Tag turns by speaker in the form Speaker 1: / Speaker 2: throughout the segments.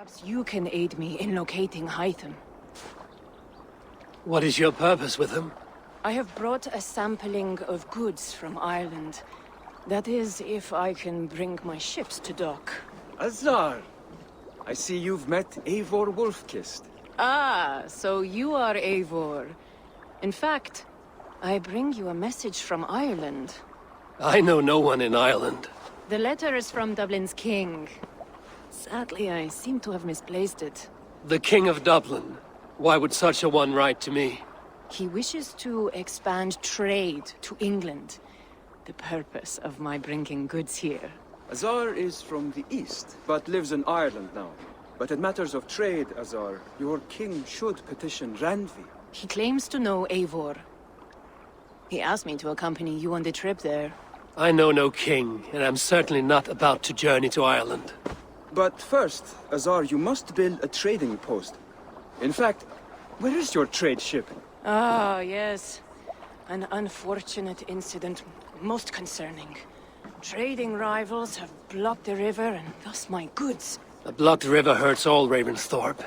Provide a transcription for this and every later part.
Speaker 1: Perhaps you can aid me in locating Hytham.
Speaker 2: What is your purpose with him?
Speaker 1: I have brought a sampling of goods from Ireland. That is, if I can bring my ships to dock.
Speaker 3: Azar! I see you've met Eivor Wolfkist.
Speaker 1: Ah, so you are Eivor. In fact, I bring you a message from Ireland.
Speaker 2: I know no one in Ireland.
Speaker 1: The letter is from Dublin's king. Sadly, I seem to have misplaced it.
Speaker 2: The King of Dublin. Why would such a one write to me?
Speaker 1: He wishes to expand trade to England. The purpose of my bringing goods here.
Speaker 3: Azar is from the east, but lives in Ireland now. But in matters of trade, Azar, your king should petition Randvi.
Speaker 1: He claims to know Eivor. He asked me to accompany you on the trip there.
Speaker 2: I know no king, and I'm certainly not about to journey to Ireland.
Speaker 3: But first, Azar, you must build a trading post. In fact, where is your trade ship?
Speaker 1: Ah, yes. An unfortunate incident, most concerning. Trading rivals have blocked the river and thus my goods.
Speaker 2: A blocked river hurts all Ravensthorpe.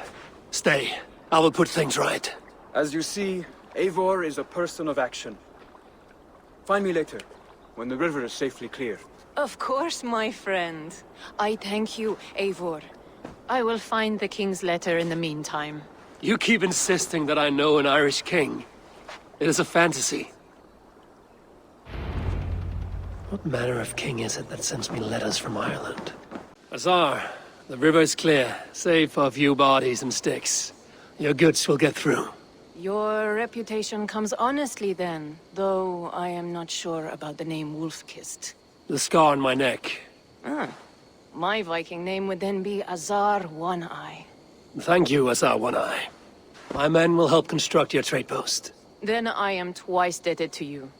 Speaker 2: Stay. I will put things right.
Speaker 3: As you see, Eivor is a person of action. Find me later, when the river is safely clear.
Speaker 1: Of course, my friend. I thank you, Eivor. I will find the king's letter in the meantime.
Speaker 2: You keep insisting that I know an Irish king. It is a fantasy. What manner of king is it that sends me letters from Ireland? Azar, the river is clear, save for a few bodies and sticks. Your goods will get through.
Speaker 1: Your reputation comes honestly then, though I am not sure about the name Wolfkist.
Speaker 2: The scar on my neck.
Speaker 1: Ah, my Viking name would then be Azar One-Eye.
Speaker 2: Thank you, Azar One-Eye. My men will help construct your trade post.
Speaker 1: Then I am twice indebted to you.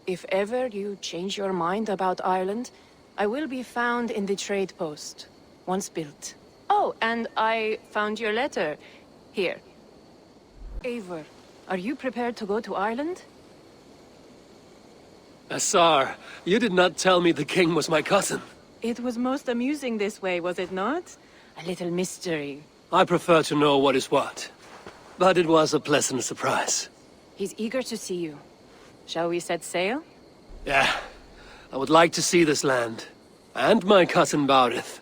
Speaker 1: If ever you change your mind about Ireland, I will be found in the trade post, once built. Oh, and I found your letter. Here. Eivor, are you prepared to go to Ireland?
Speaker 2: Azar, you did not tell me the king was my cousin.
Speaker 1: It was most amusing this way, was it not? A little mystery.
Speaker 2: I prefer to know what is what. But it was a pleasant surprise.
Speaker 1: He's eager to see you. Shall we set sail?
Speaker 2: Yeah. I would like to see this land. And my cousin Barith.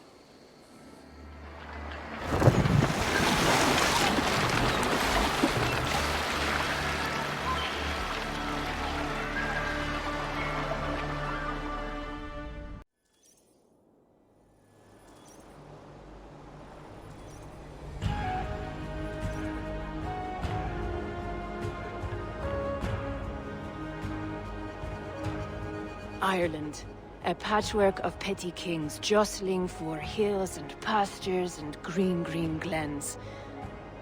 Speaker 1: Ireland, a patchwork of petty kings jostling for hills and pastures and green glens.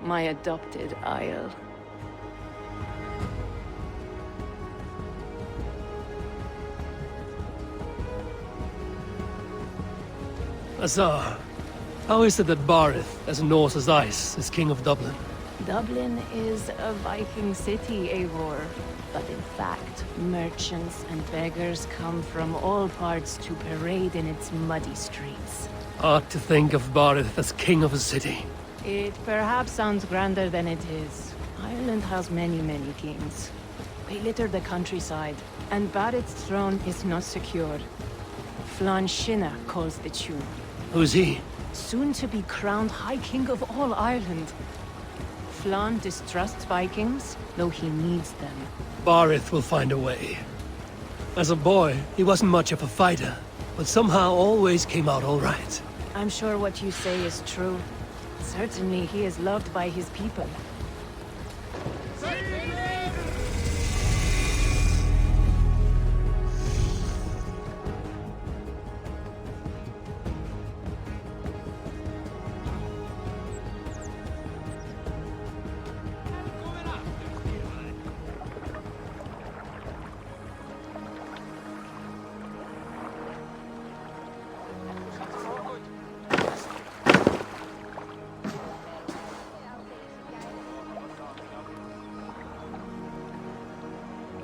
Speaker 1: My adopted isle.
Speaker 2: Azar, how is it that Barith, as Norse as ice, is king of Dublin?
Speaker 1: Dublin is a Viking city, Eivor. But in fact, merchants and beggars come from all parts to parade in its muddy streets.
Speaker 2: Odd to think of Barith as king of a city.
Speaker 1: It perhaps sounds grander than it is. Ireland has many kings. They litter the countryside, and Barith's throne is not secure. Flann Sinna calls the tune.
Speaker 2: Who's he?
Speaker 1: Soon to be crowned High King of all Ireland. Flann distrusts Vikings, though he needs them.
Speaker 2: Barith will find a way. As a boy, he wasn't much of a fighter, but somehow always came out all right.
Speaker 1: I'm sure what you say is true. Certainly he is loved by his people.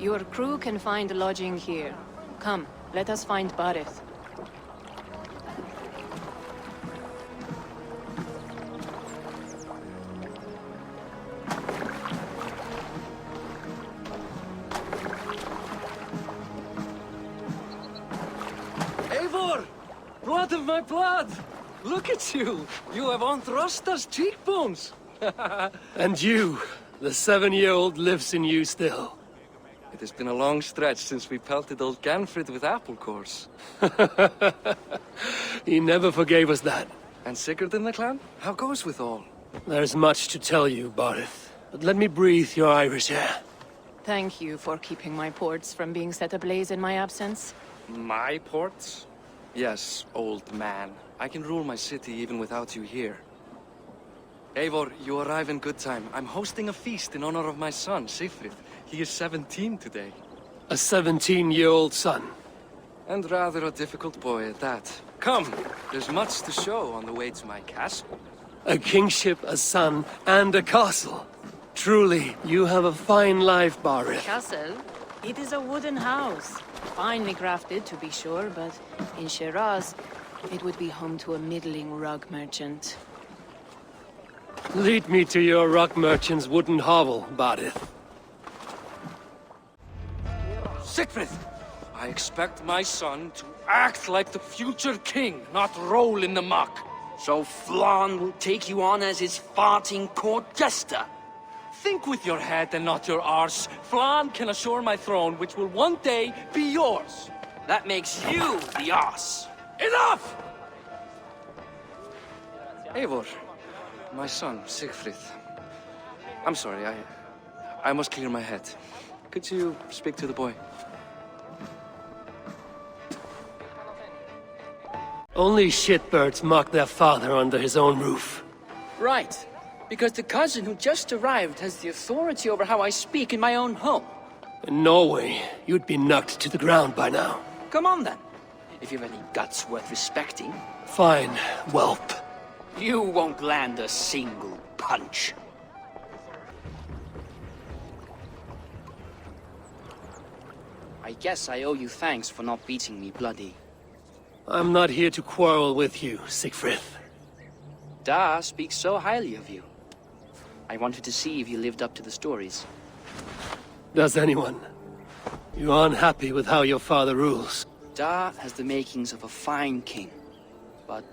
Speaker 1: Your crew can find lodging here. Come, let us find Barith.
Speaker 2: Blood of my blood! Look at you! You have Anthrosta's cheekbones! And you, the 7-year-old lives in you still.
Speaker 4: It has been a long stretch since we pelted old Ganfrid with apple cores.
Speaker 2: He never forgave us that.
Speaker 4: And Sigurd in the clan? How goes with all?
Speaker 2: There's much to tell you, Barith. But let me breathe your Irish air.
Speaker 1: Thank you for keeping my ports from being set ablaze in my absence.
Speaker 4: My ports? Yes, old man. I can rule my city even without you here. Eivor, you arrive in good time. I'm hosting a feast in honor of my son, Sigfrid. He is 17 today.
Speaker 2: A 17-year-old son.
Speaker 4: And rather a difficult boy at that. Come, there's much to show on the way to my castle.
Speaker 2: A kingship, a son, and a castle. Truly, you have a fine life, Barith.
Speaker 1: Castle? It is a wooden house. Finely crafted, to be sure, but in Shiraz, it would be home to a middling rug merchant.
Speaker 2: Lead me to your rock merchant's wooden hovel, Barith.
Speaker 4: Sigfrid! I expect my son to act like the future king, not roll in the muck.
Speaker 5: So Flan will take you on as his farting court jester?
Speaker 4: Think with your head and not your arse. Flan can assure my throne, which will one day be yours.
Speaker 5: That makes you the ass.
Speaker 4: Enough! Eivor, my son, Sigfrid. I'm sorry, I must clear my head. Could you speak to the boy?
Speaker 2: Only shitbirds mock their father under his own roof.
Speaker 5: Right. Because the cousin who just arrived has the authority over how I speak in my own home.
Speaker 2: In Norway, you'd be knocked to the ground by now.
Speaker 5: Come on then. If you've any guts worth respecting.
Speaker 2: Fine, whelp.
Speaker 5: You won't land a single punch. I guess I owe you thanks for not beating me bloody.
Speaker 2: I'm not here to quarrel with you, Sigfrid.
Speaker 5: Da speaks so highly of you. I wanted to see if you lived up to the stories.
Speaker 2: Does anyone? You are unhappy with how your father rules.
Speaker 5: Da has the makings of a fine king, but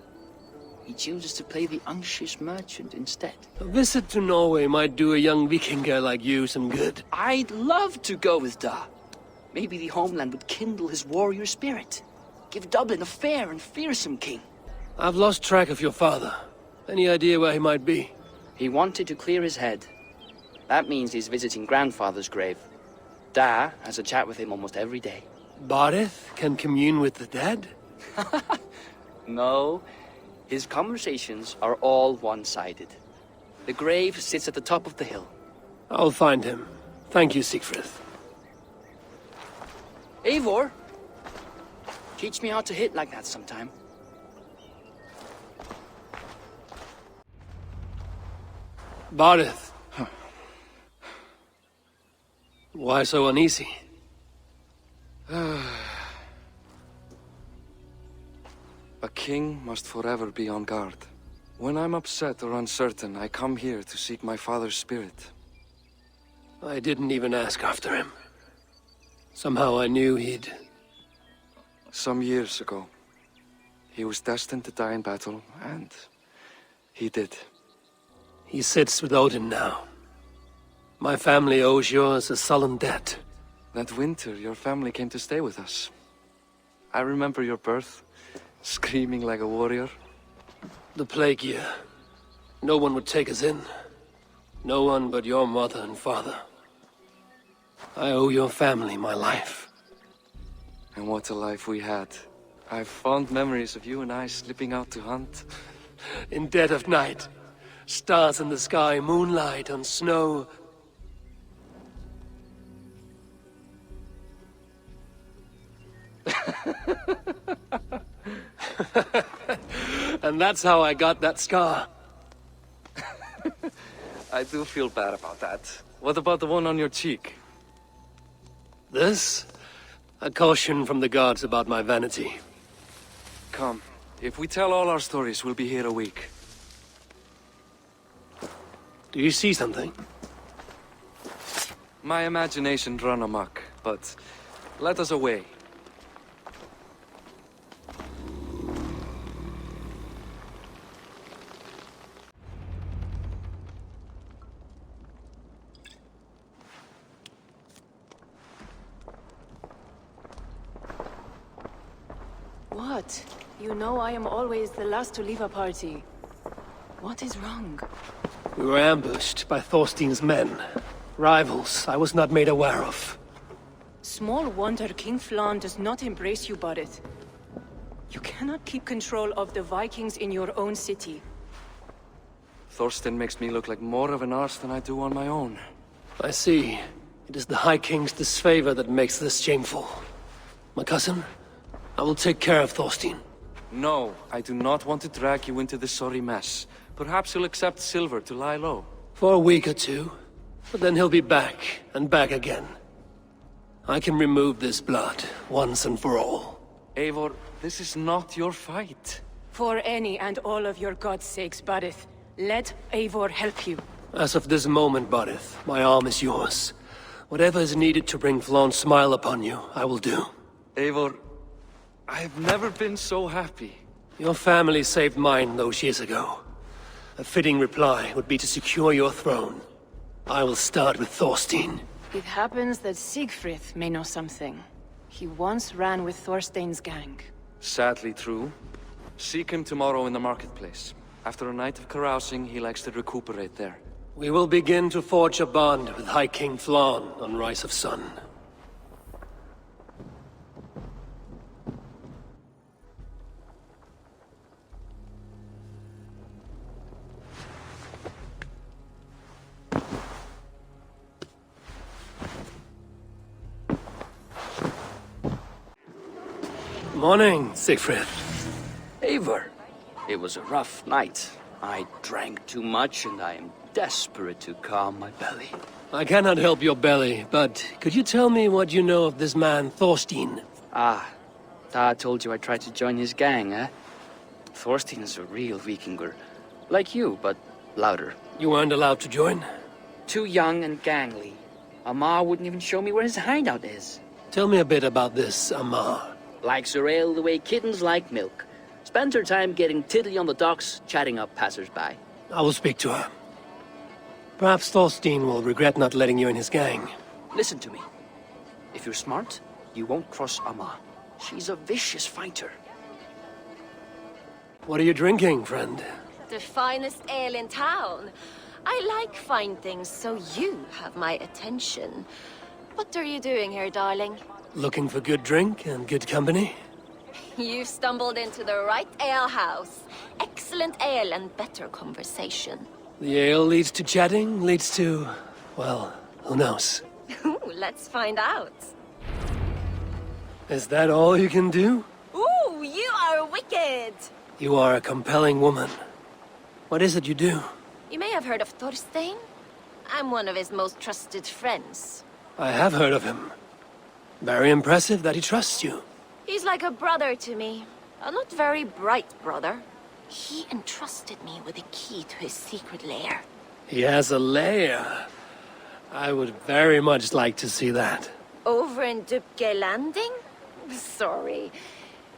Speaker 5: he chooses to play the unctuous merchant instead.
Speaker 2: A visit to Norway might do a young Vikinger like you some good.
Speaker 5: I'd love to go with Da. Maybe the homeland would kindle his warrior spirit. Give Dublin a fair and fearsome king.
Speaker 2: I've lost track of your father. Any idea where he might be?
Speaker 5: He wanted to clear his head. That means he's visiting grandfather's grave. Da has a chat with him almost every day.
Speaker 2: Barith can commune with the dead?
Speaker 5: No, his conversations are all one-sided. The grave sits at the top of the hill.
Speaker 2: I'll find him. Thank you, Sigfrid.
Speaker 5: Eivor, teach me how to hit like that sometime.
Speaker 2: Barith. Why so uneasy?
Speaker 4: A king must forever be on guard. When I'm upset or uncertain, I come here to seek my father's spirit.
Speaker 2: I didn't even ask after him. Somehow I knew he'd...
Speaker 4: Some years ago, he was destined to die in battle, and he did.
Speaker 2: He sits with Odin now. My family owes yours a sullen debt.
Speaker 4: That winter, your family came to stay with us. I remember your birth, screaming like a warrior.
Speaker 2: The plague year. No one would take us in. No one but your mother and father. I owe your family my life.
Speaker 4: And what a life we had. I have fond memories of you and I slipping out to hunt.
Speaker 2: In dead of night. Stars in the sky, moonlight on snow. And that's how I got that scar.
Speaker 4: I do feel bad about that. What about the one on your cheek?
Speaker 2: This? A caution from the gods about my vanity.
Speaker 4: Come, if we tell all our stories, we'll be here a week.
Speaker 2: Do you see something?
Speaker 4: My imagination run amok, but let us away.
Speaker 1: What? You know I am always the last to leave a party. What is wrong?
Speaker 2: We were ambushed by Thorstein's men. Rivals I was not made aware of.
Speaker 1: Small wonder King Flan does not embrace you, Barret. You cannot keep control of the Vikings in your own city.
Speaker 4: Thorstein makes me look like more of an arse than I do on my own.
Speaker 2: I see. It is the High King's disfavor that makes this shameful. My cousin, I will take care of Thorstein.
Speaker 4: No, I do not want to drag you into this sorry mess. Perhaps you'll accept silver to lie low.
Speaker 2: For a week or two, but then he'll be back, and back again. I can remove this blood, once and for all.
Speaker 4: Eivor, this is not your fight.
Speaker 1: For any and all of your gods' sakes, Barret, let Eivor help you.
Speaker 2: As of this moment, Barret, my arm is yours. Whatever is needed to bring Flaun's smile upon you, I will do.
Speaker 4: Eivor, I've never been so happy.
Speaker 2: Your family saved mine those years ago. A fitting reply would be to secure your throne. I will start with Thorstein.
Speaker 1: It happens that Siegfried may know something. He once ran with Thorstein's gang.
Speaker 4: Sadly true. Seek him tomorrow in the marketplace. After a night of carousing, he likes to recuperate there.
Speaker 2: We will begin to forge a bond with High King Flan on Rise of Sun. Morning, Siegfried.
Speaker 5: Eivor, it was a rough night. I drank too much and I am desperate to calm my belly.
Speaker 2: I cannot help your belly, but could you tell me what you know of this man, Thorstein?
Speaker 5: Ah, Dad told you I tried to join his gang, eh? Thorstein is a real Vikinger. Like you, but louder.
Speaker 2: You weren't allowed to join?
Speaker 5: Too young and gangly. Amar wouldn't even show me where his hideout is.
Speaker 2: Tell me a bit about this Amar.
Speaker 5: Likes her ale the way kittens like milk. Spends her time getting tiddly on the docks, chatting up passers-by.
Speaker 2: I will speak to her. Perhaps Thorstein will regret not letting you in his gang.
Speaker 5: Listen to me. If you're smart, you won't cross Amar. She's a vicious fighter.
Speaker 2: What are you drinking, friend?
Speaker 6: The finest ale in town. I like fine things, so you have my attention. What are you doing here, darling?
Speaker 2: Looking for good drink and good company?
Speaker 6: You've stumbled into the right alehouse. Excellent ale and better conversation.
Speaker 2: The ale leads to chatting, leads to... well, who knows?
Speaker 6: Ooh, let's find out.
Speaker 2: Is that all you can do?
Speaker 6: Ooh, you are wicked!
Speaker 2: You are a compelling woman. What is it you do?
Speaker 6: You may have heard of Thorstein. I'm one of his most trusted friends.
Speaker 2: I have heard of him. Very impressive that he trusts you.
Speaker 6: He's like a brother to me. A not very bright brother. He entrusted me with the key to his secret lair.
Speaker 2: He has a lair. I would very much like to see that.
Speaker 6: Over in Dubke Landing? Sorry.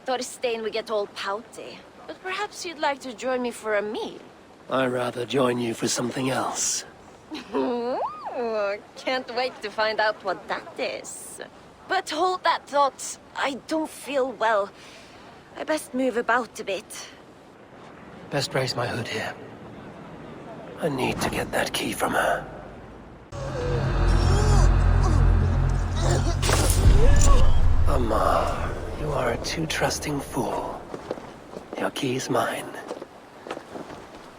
Speaker 6: Thorstein would get all pouty. But perhaps you'd like to join me for a meal.
Speaker 2: I'd rather join you for something else.
Speaker 6: Ooh, can't wait to find out what that is. But hold that thought. I don't feel well. I best move about a bit.
Speaker 2: Best raise my hood here. I need to get that key from her. Amar, you are a too trusting fool. Your key is mine.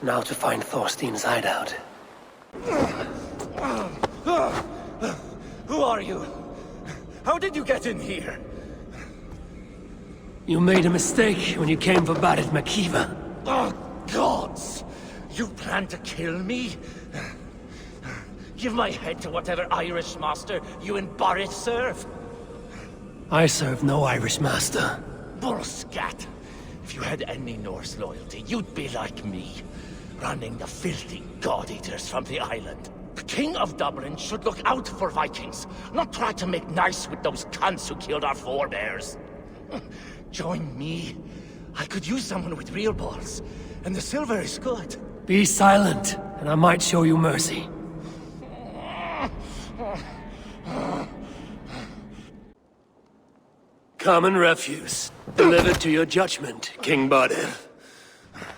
Speaker 2: Now to find Thorstein's hideout.
Speaker 7: Who are you? How did you get in here?
Speaker 2: You made a mistake when you came for Barret McKeever.
Speaker 7: Oh, gods! You plan to kill me? Give my head to whatever Irish master you and Barret serve.
Speaker 2: I serve no Irish master.
Speaker 7: Bullscat! If you had any Norse loyalty, you'd be like me, running the filthy god-eaters from the island. The King of Dublin should look out for Vikings, not try to make nice with those cunts who killed our forebears. Join me. I could use someone with real balls, and the silver is good.
Speaker 2: Be silent, and I might show you mercy. Common refuse. Delivered to your judgment, King Bardet.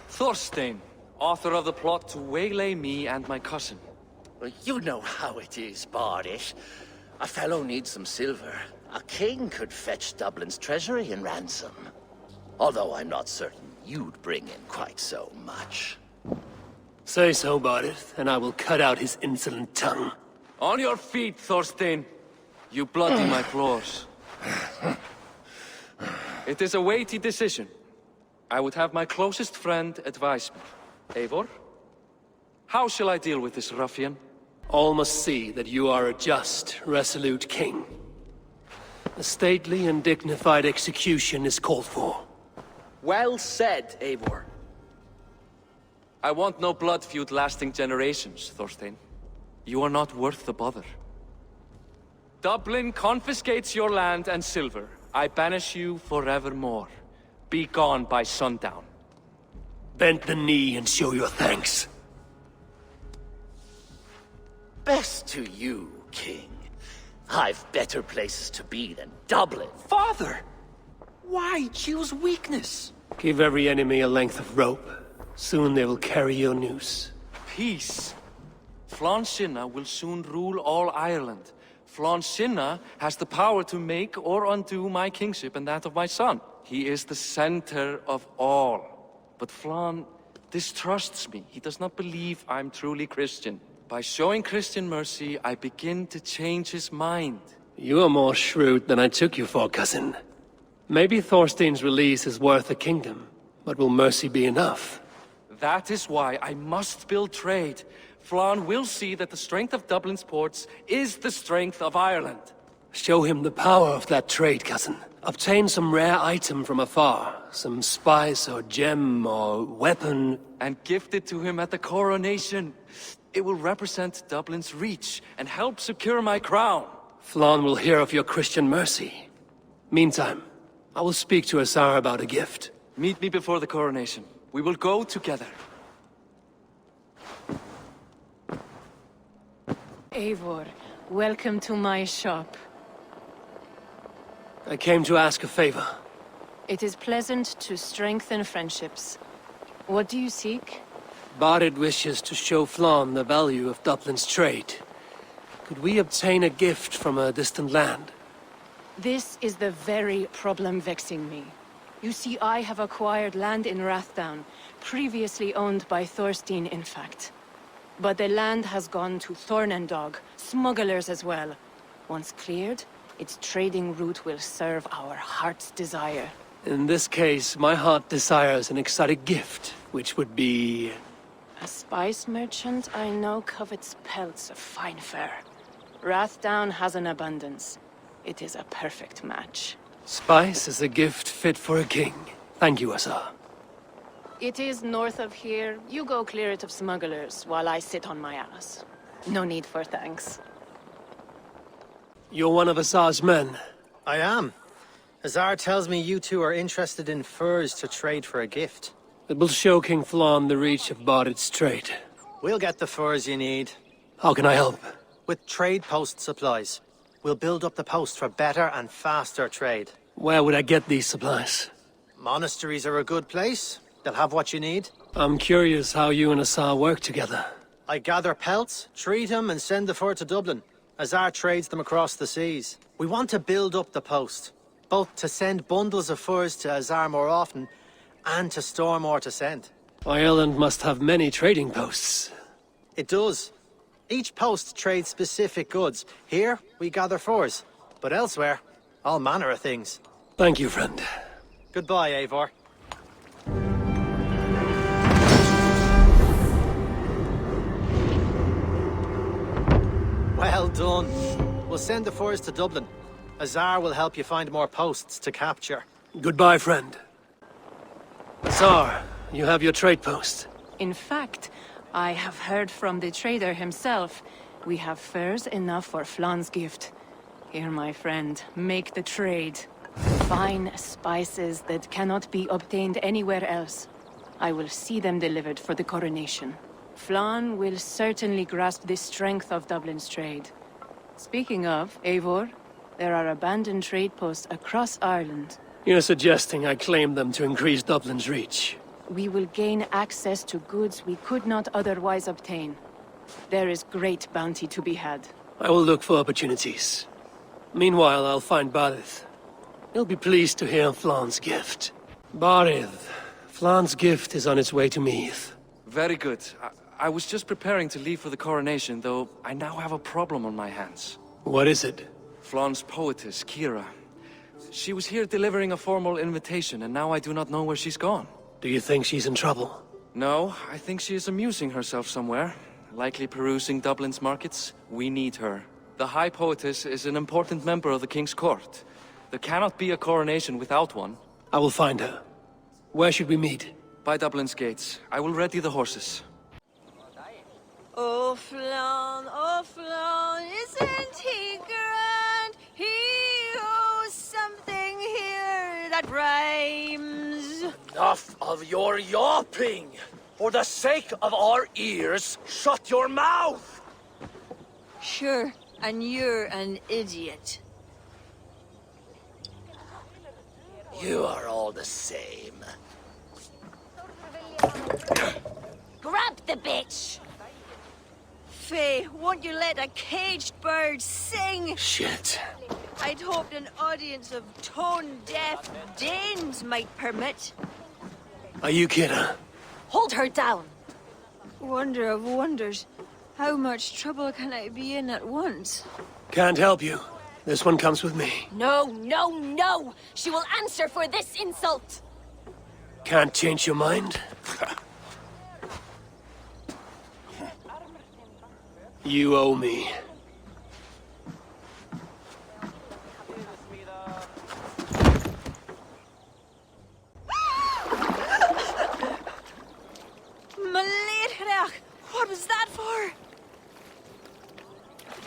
Speaker 4: Thorstein, author of the plot to waylay me and my cousin.
Speaker 7: Well, you know how it is, Bardish. A fellow needs some silver. A king could fetch Dublin's treasury in ransom. Although I'm not certain you'd bring in quite so much.
Speaker 2: Say so, Bardet, and I will cut out his insolent tongue.
Speaker 4: On your feet, Thorstein. You bloody my floors. It is a weighty decision. I would have my closest friend advise me. Eivor? How shall I deal with this ruffian?
Speaker 2: All must see that you are a just, resolute king. A stately and dignified execution is called for.
Speaker 5: Well said, Eivor.
Speaker 4: I want no blood feud lasting generations, Thorstein. You are not worth the bother. Dublin confiscates your land and silver. I banish you forevermore. Be gone by sundown.
Speaker 2: Bend the knee and show your thanks.
Speaker 7: Best to you, King. I've better places to be than Dublin.
Speaker 5: Father! Why choose weakness?
Speaker 2: Give every enemy a length of rope. Soon they will carry your noose.
Speaker 4: Peace. Flann Sinna will soon rule all Ireland. Flann Sinna has the power to make or undo my kingship and that of my son. He is the center of all. But Flann distrusts me. He does not believe I'm truly Christian. By showing Christian mercy, I begin to change his mind.
Speaker 2: You are more shrewd than I took you for, cousin. Maybe Thorstein's release is worth a kingdom, but will mercy be enough?
Speaker 4: That is why I must build trade. Flann will see that the strength of Dublin's ports is the strength of Ireland.
Speaker 2: Show him the power of that trade, cousin. Obtain some rare item from afar, some spice or gem or weapon.
Speaker 4: And gift it to him at the coronation. It will represent Dublin's reach and help secure my crown.
Speaker 2: Flann will hear of your Christian mercy. Meantime, I will speak to Azar about a gift.
Speaker 4: Meet me before the coronation. We will go together.
Speaker 1: Eivor, welcome to my shop.
Speaker 2: I came to ask a favor.
Speaker 1: It is pleasant to strengthen friendships. What do you seek?
Speaker 2: Bardet wishes to show Flann the value of Dublin's trade. Could we obtain a gift from a distant land?
Speaker 1: This is the very problem vexing me. You see, I have acquired land in Rathdown, previously owned by Thorstein, in fact. But the land has gone to Thornendog, smugglers as well. Once cleared, its trading route will serve our heart's desire.
Speaker 2: In this case, my heart desires an exotic gift, which would be...
Speaker 1: A spice merchant I know covets pelts of fine fur. Rathdown has an abundance. It is a perfect match.
Speaker 2: Spice is a gift fit for a king. Thank you, Azar.
Speaker 1: It is north of here. You go clear it of smugglers, while I sit on my ass. No need for thanks.
Speaker 2: You're one of Azar's men.
Speaker 8: I am. Azar tells me you two are interested in furs to trade for a gift.
Speaker 2: It will show King Flann the reach of Bardet's trade.
Speaker 8: We'll get the furs you need.
Speaker 2: How can I help?
Speaker 8: With trade post supplies. We'll build up the post for better and faster trade.
Speaker 2: Where would I get these supplies?
Speaker 8: Monasteries are a good place. They'll have what you need.
Speaker 2: I'm curious how you and Azar work together.
Speaker 8: I gather pelts, treat them, and send the fur to Dublin. Azar trades them across the seas. We want to build up the post, both to send bundles of furs to Azar more often, and to store more to send.
Speaker 2: Ireland must have many trading posts.
Speaker 8: It does. Each post trades specific goods. Here, we gather furs. But elsewhere, all manner of things.
Speaker 2: Thank you, friend.
Speaker 8: Goodbye, Eivor. Well done. We'll send the furs to Dublin. Azar will help you find more posts to capture.
Speaker 2: Goodbye, friend. Azar, you have your trade post.
Speaker 1: In fact, I have heard from the trader himself. We have furs enough for Flann's gift. Here, my friend, make the trade. Fine spices that cannot be obtained anywhere else. I will see them delivered for the coronation. Flann will certainly grasp the strength of Dublin's trade. Speaking of, Eivor, There are abandoned trade posts across Ireland.
Speaker 2: You're suggesting I claim them to increase Dublin's reach?
Speaker 1: We will gain access to goods we could not otherwise obtain. There is great bounty to be had.
Speaker 2: I will look for opportunities. Meanwhile, I'll find Barith. He'll be pleased to hear Flan's gift. Barith, Flan's gift is on its way to Meath.
Speaker 4: Very good. I was just preparing to leave for the coronation, though I now have a problem on my hands.
Speaker 2: What is it?
Speaker 4: Flan's poetess, Kira. She was here delivering a formal invitation, and now I do not know where she's gone.
Speaker 2: Do you think she's in trouble?
Speaker 4: No, I think she is amusing herself somewhere. Likely perusing Dublin's markets. We need her. The High Poetess is an important member of the King's Court. There cannot be a coronation without one.
Speaker 2: I will find her. Where should we meet?
Speaker 4: By Dublin's gates. I will ready the horses.
Speaker 6: Oh, Flan, isn't he grand? He owes something here that rhymes.
Speaker 7: Enough of your yawping! For the sake of our ears, shut your mouth!
Speaker 6: Sure, and you're an idiot.
Speaker 7: You are all the same.
Speaker 6: Grab the bitch! Faye, won't you let a caged bird sing?
Speaker 2: Shit.
Speaker 6: I'd hoped an audience of tone-deaf Danes might permit.
Speaker 2: Are you Kira?
Speaker 6: Hold her down! Wonder of wonders. How much trouble can I be in at once?
Speaker 2: Can't help you. This one comes with me.
Speaker 6: No! She will answer for this insult!
Speaker 2: Can't change your mind? You owe me.
Speaker 6: What was that for?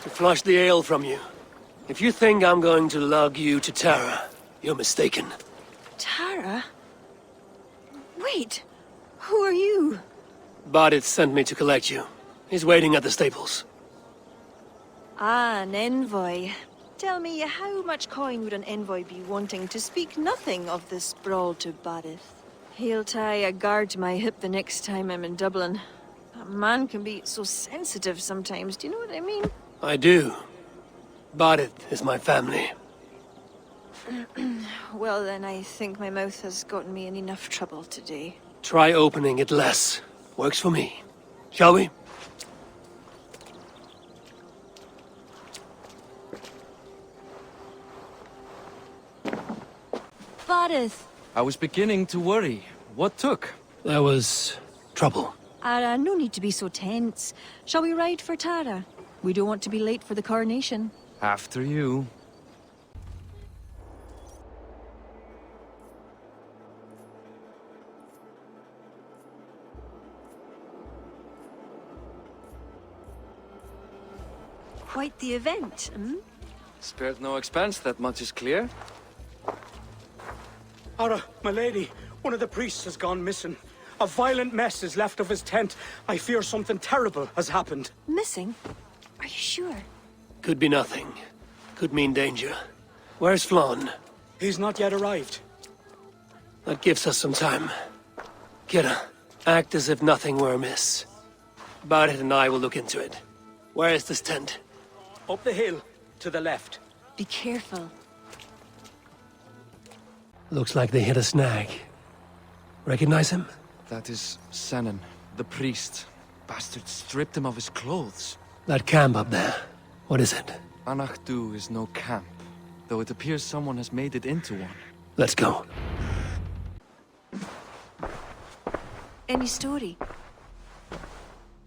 Speaker 2: To flush the ale from you. If you think I'm going to lug you to Tara, you're mistaken.
Speaker 6: Tara? Wait, who are you?
Speaker 2: Barith sent me to collect you. He's waiting at the stables.
Speaker 6: Ah, an envoy. Tell me, how much coin would an envoy be wanting, to speak nothing of this brawl to Barith? He'll tie a guard to my hip the next time I'm in Dublin. A man can be so sensitive sometimes, do you know what I mean?
Speaker 2: I do. Barith is my family.
Speaker 6: Well, then I think my mouth has gotten me in enough trouble today.
Speaker 2: Try opening it less. Works for me. Shall we?
Speaker 6: Barith!
Speaker 4: I was beginning to worry. What took?
Speaker 2: There was trouble.
Speaker 6: No need to be so tense. Shall we ride for Tara? We don't want to be late for the coronation.
Speaker 4: After you.
Speaker 6: Quite the event, hmm?
Speaker 4: Spared no expense, that much is clear.
Speaker 9: Ara, my lady, one of the priests has gone missing. A violent mess is left of his tent. I fear something terrible has happened.
Speaker 6: Missing? Are you sure?
Speaker 2: Could be nothing. Could mean danger. Where's Flan?
Speaker 9: He's not yet arrived.
Speaker 2: That gives us some time. Kira, act as if nothing were amiss. Barith and I will look into it. Where is this tent?
Speaker 9: Up the hill, to the left.
Speaker 6: Be careful.
Speaker 2: Looks like they hit a snag. Recognize him?
Speaker 4: That is Senan, the priest. Bastard stripped him of his clothes.
Speaker 2: That camp up there. What is it?
Speaker 4: Anachdu is no camp, though it appears someone has made it into one.
Speaker 2: Let's go.
Speaker 6: Any story?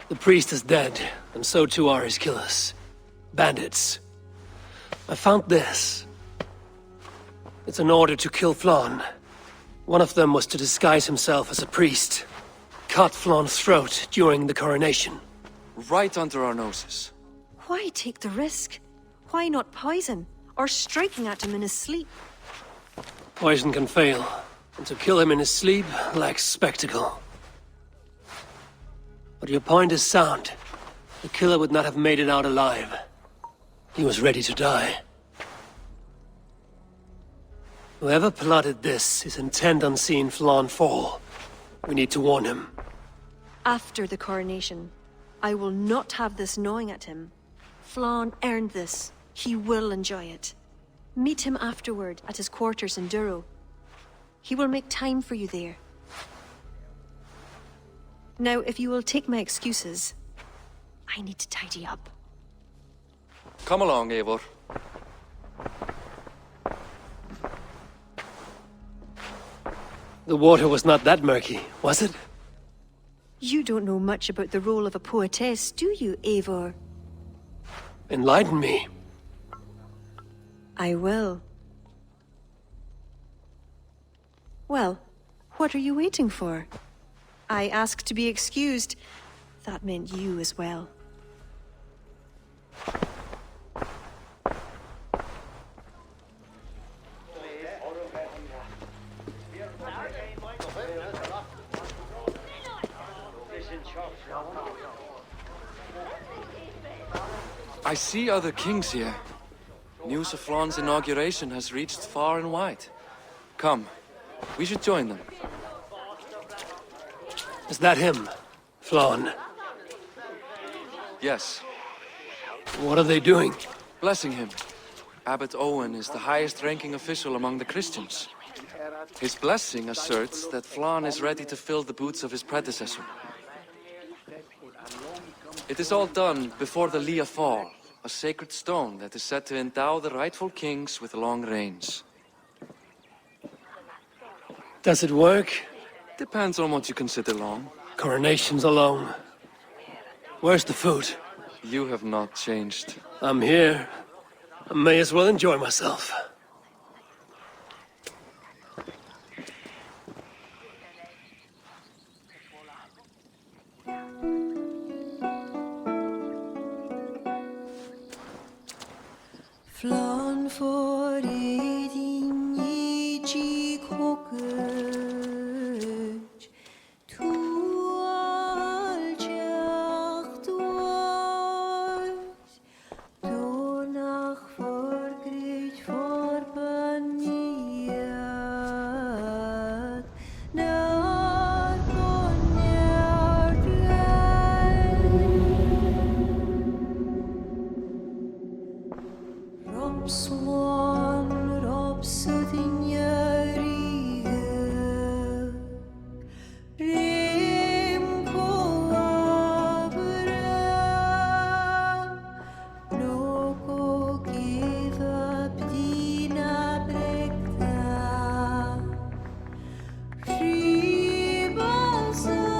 Speaker 2: The priest is dead, and so too are his killers. Bandits. I found this. It's an order to kill Flan. One of them was to disguise himself as a priest. Cut Flan's throat during the coronation.
Speaker 4: Right under our noses.
Speaker 6: Why take the risk? Why not poison? Or striking at him in his sleep?
Speaker 2: Poison can fail, and to kill him in his sleep lacks spectacle. But your point is sound. The killer would not have made it out alive. He was ready to die. Whoever plotted this is intent on seeing Flann fall. We need to warn him.
Speaker 6: After the coronation, I will not have this gnawing at him. Flann earned this. He will enjoy it. Meet him afterward at his quarters in Duro. He will make time for you there. Now, if you will take my excuses, I need to tidy up.
Speaker 4: Come along, Eivor.
Speaker 2: The water was not that murky, was it?
Speaker 6: You don't know much about the role of a poetess, do you, Eivor?
Speaker 2: Enlighten me.
Speaker 6: I will. Well, what are you waiting for? I asked to be excused. That meant you as well.
Speaker 4: I see other kings here. News of Flann's inauguration has reached far and wide. Come, we should join them.
Speaker 2: Is that him? Flann?
Speaker 4: Yes.
Speaker 2: What are they doing?
Speaker 4: Blessing him. Abbot Owen is the highest-ranking official among the Christians. His blessing asserts that Flann is ready to fill the boots of his predecessor. It is all done before the Lia Fall, a sacred stone that is said to endow the rightful kings with long reigns.
Speaker 2: Does it work?
Speaker 4: Depends on what you consider long.
Speaker 2: Coronations are long. Where's the food?
Speaker 4: You have not changed.
Speaker 2: I'm here. I may as well enjoy myself.
Speaker 10: Flann for din i kokøj, tu aljacht ois, donach forgrit forbaniat, nar konjart Swan, Rob Sudinyaria, Rim Coabra, Noko give up Dina Brekta, Ribasavra.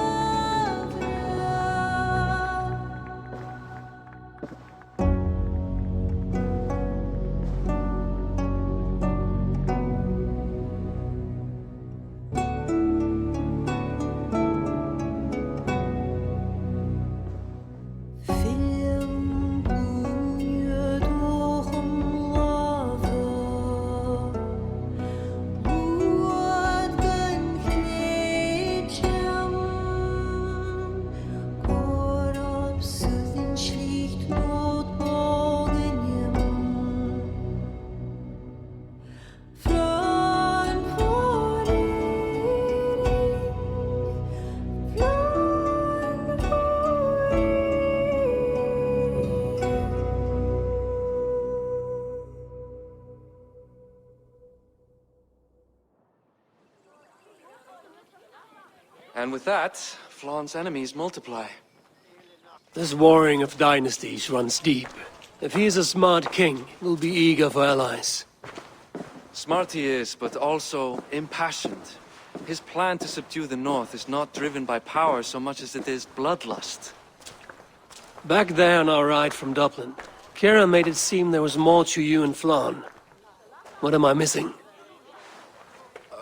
Speaker 4: And with that, Flann's enemies multiply.
Speaker 2: This warring of dynasties runs deep. If he is a smart king, he'll be eager for allies.
Speaker 4: Smart he is, but also impassioned. His plan to subdue the north is not driven by power so much as it is bloodlust.
Speaker 2: Back there on our ride from Dublin, Kira made it seem there was more to you and Flann. What am I missing?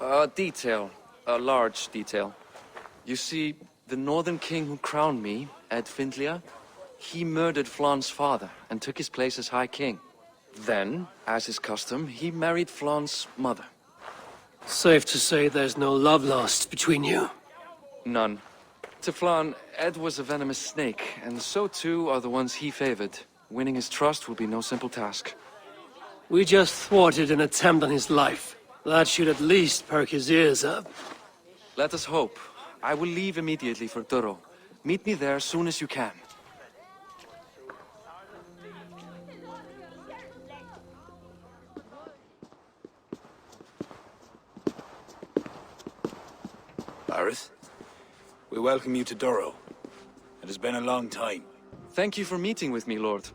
Speaker 4: A detail. A large detail. You see, the northern king who crowned me, Ed Findlia, he murdered Flann's father and took his place as High King. Then, as is custom, he married Flann's mother.
Speaker 2: Safe to say there's no love lost between you.
Speaker 4: None. To Flann, Ed was a venomous snake, and so too are the ones he favored. Winning his trust will be no simple task.
Speaker 2: We just thwarted an attempt on his life. That should at least perk his ears up.
Speaker 4: Let us hope. I will leave immediately for Duro. Meet me there as soon as you can.
Speaker 11: Bareth, we welcome you to Duro. It has been a long time.
Speaker 4: Thank you for meeting with me, Lord.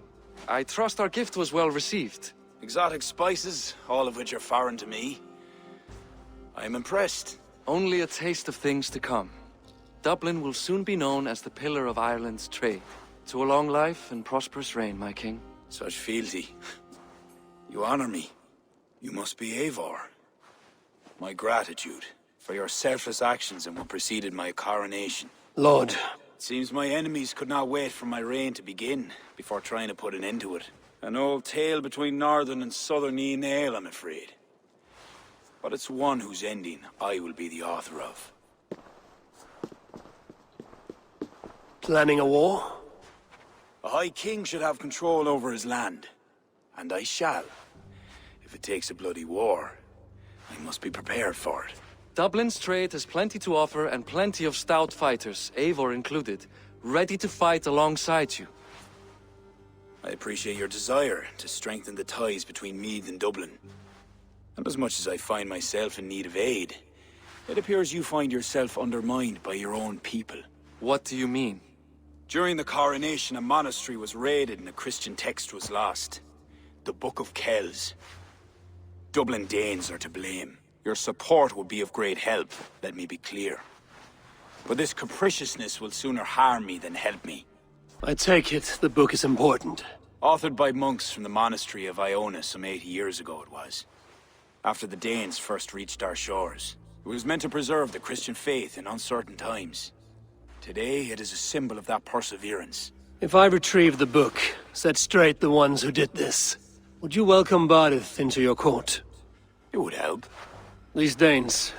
Speaker 4: I trust our gift was well received.
Speaker 11: Exotic spices, all of which are foreign to me. I am impressed.
Speaker 4: Only a taste of things to come. Dublin will soon be known as the pillar of Ireland's trade. To a long life and prosperous reign, my king.
Speaker 11: Such fealty. You honor me. You must be Eivor. My gratitude for your selfless actions and what preceded my coronation.
Speaker 2: Lord.
Speaker 11: It seems my enemies could not wait for my reign to begin before trying to put an end to it. An old tale between northern and southern Nail, I'm afraid. But it's one whose ending I will be the author of.
Speaker 2: Planning a war?
Speaker 11: A High King should have control over his land. And I shall. If it takes a bloody war, I must be prepared for it.
Speaker 4: Dublin's trade has plenty to offer and plenty of stout fighters, Eivor included, ready to fight alongside you.
Speaker 11: I appreciate your desire to strengthen the ties between Meath and Dublin. And as much as I find myself in need of aid, it appears you find yourself undermined by your own people.
Speaker 4: What do you mean?
Speaker 11: During the coronation, a monastery was raided and a Christian text was lost. The Book of Kells. Dublin Danes are to blame. Your support will be of great help, let me be clear. But this capriciousness will sooner harm me than help me.
Speaker 2: I take it the book is important.
Speaker 11: Authored by monks from the monastery of Iona some 80 years ago it was. After the Danes first reached our shores. It was meant to preserve the Christian faith in uncertain times. Today, it is a symbol of that perseverance.
Speaker 2: If I retrieve the book, set straight the ones who did this, would you welcome Barith into your court?
Speaker 11: It would help.
Speaker 2: These Danes,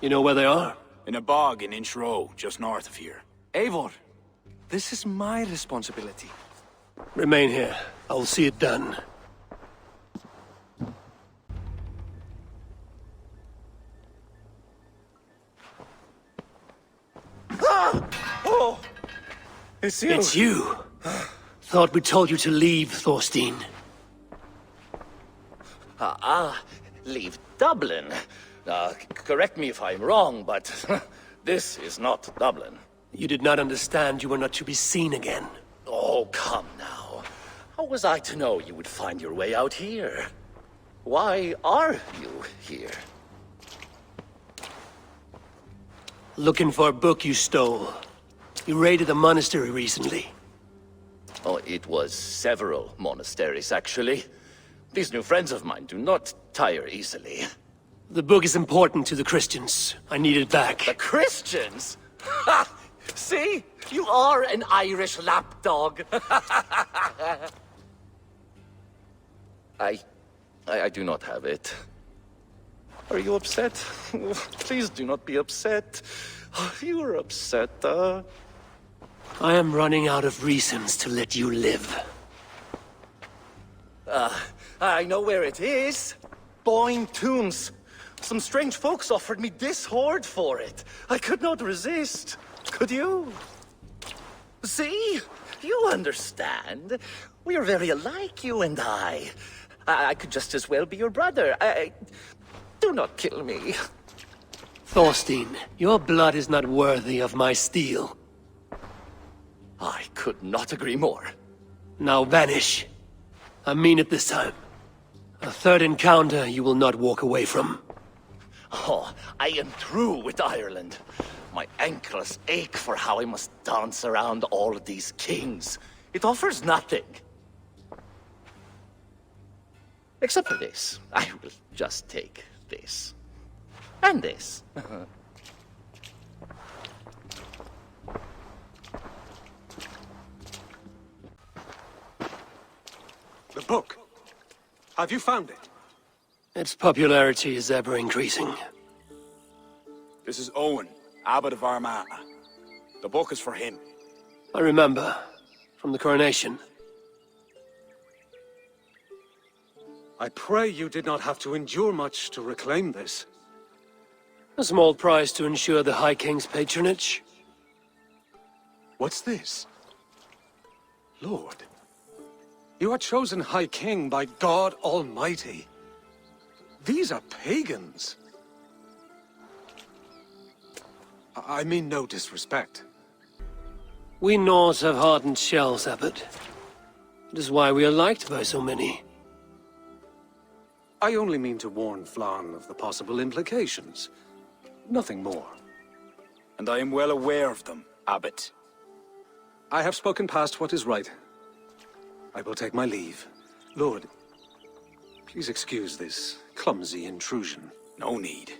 Speaker 2: you know where they are?
Speaker 11: In a bog in Inch Row, just north of here.
Speaker 4: Eivor, this is my responsibility.
Speaker 2: Remain here. I will see it done.
Speaker 7: Oh! It's you!
Speaker 2: It's you! Thought we told you to leave, Thorstein.
Speaker 7: Leave Dublin. Correct me if I'm wrong, but this is not Dublin.
Speaker 2: You did not understand you were not to be seen again.
Speaker 7: Oh, come now. How was I to know you would find your way out here? Why are you here?
Speaker 2: Looking for a book you stole. You raided a monastery recently.
Speaker 7: Oh, it was several monasteries, actually. These new friends of mine do not tire easily.
Speaker 2: The book is important to the Christians. I need it back.
Speaker 7: The Christians? Ha! See? You are an Irish lapdog. I do not have it. Are you upset? Please do not be upset. You are upset,
Speaker 2: I am running out of reasons to let you live.
Speaker 7: I know where it is. Boyne Tombs. Some strange folks offered me this hoard for it. I could not resist. Could you? See? You understand. We are very alike, you and I. I could just as well be your brother. Do not kill me.
Speaker 2: Thorstein, your blood is not worthy of my steel.
Speaker 7: I could not agree more.
Speaker 2: Now vanish. I mean it this time. A third encounter you will not walk away from.
Speaker 7: Oh, I am through with Ireland. My ankles ache for how I must dance around all of these kings. It offers nothing. Except for this. I will just take this. And this.
Speaker 9: The book. Have you found it?
Speaker 2: Its popularity is ever increasing.
Speaker 11: This is Owen, Abbot of Armagh. The book is for him.
Speaker 2: I remember. From the coronation.
Speaker 12: I pray you did not have to endure much to reclaim this.
Speaker 2: A small price to ensure the High King's patronage.
Speaker 12: What's this? Lord, you are chosen High King by God Almighty. These are pagans. I mean no disrespect.
Speaker 2: We Norse have hardened shells, Abbot. It is why we are liked by so many.
Speaker 12: I only mean to warn Flann of the possible implications. Nothing more.
Speaker 11: And I am well aware of them, Abbot.
Speaker 12: I have spoken past what is right. I will take my leave. Lord, please excuse this clumsy intrusion.
Speaker 11: No need.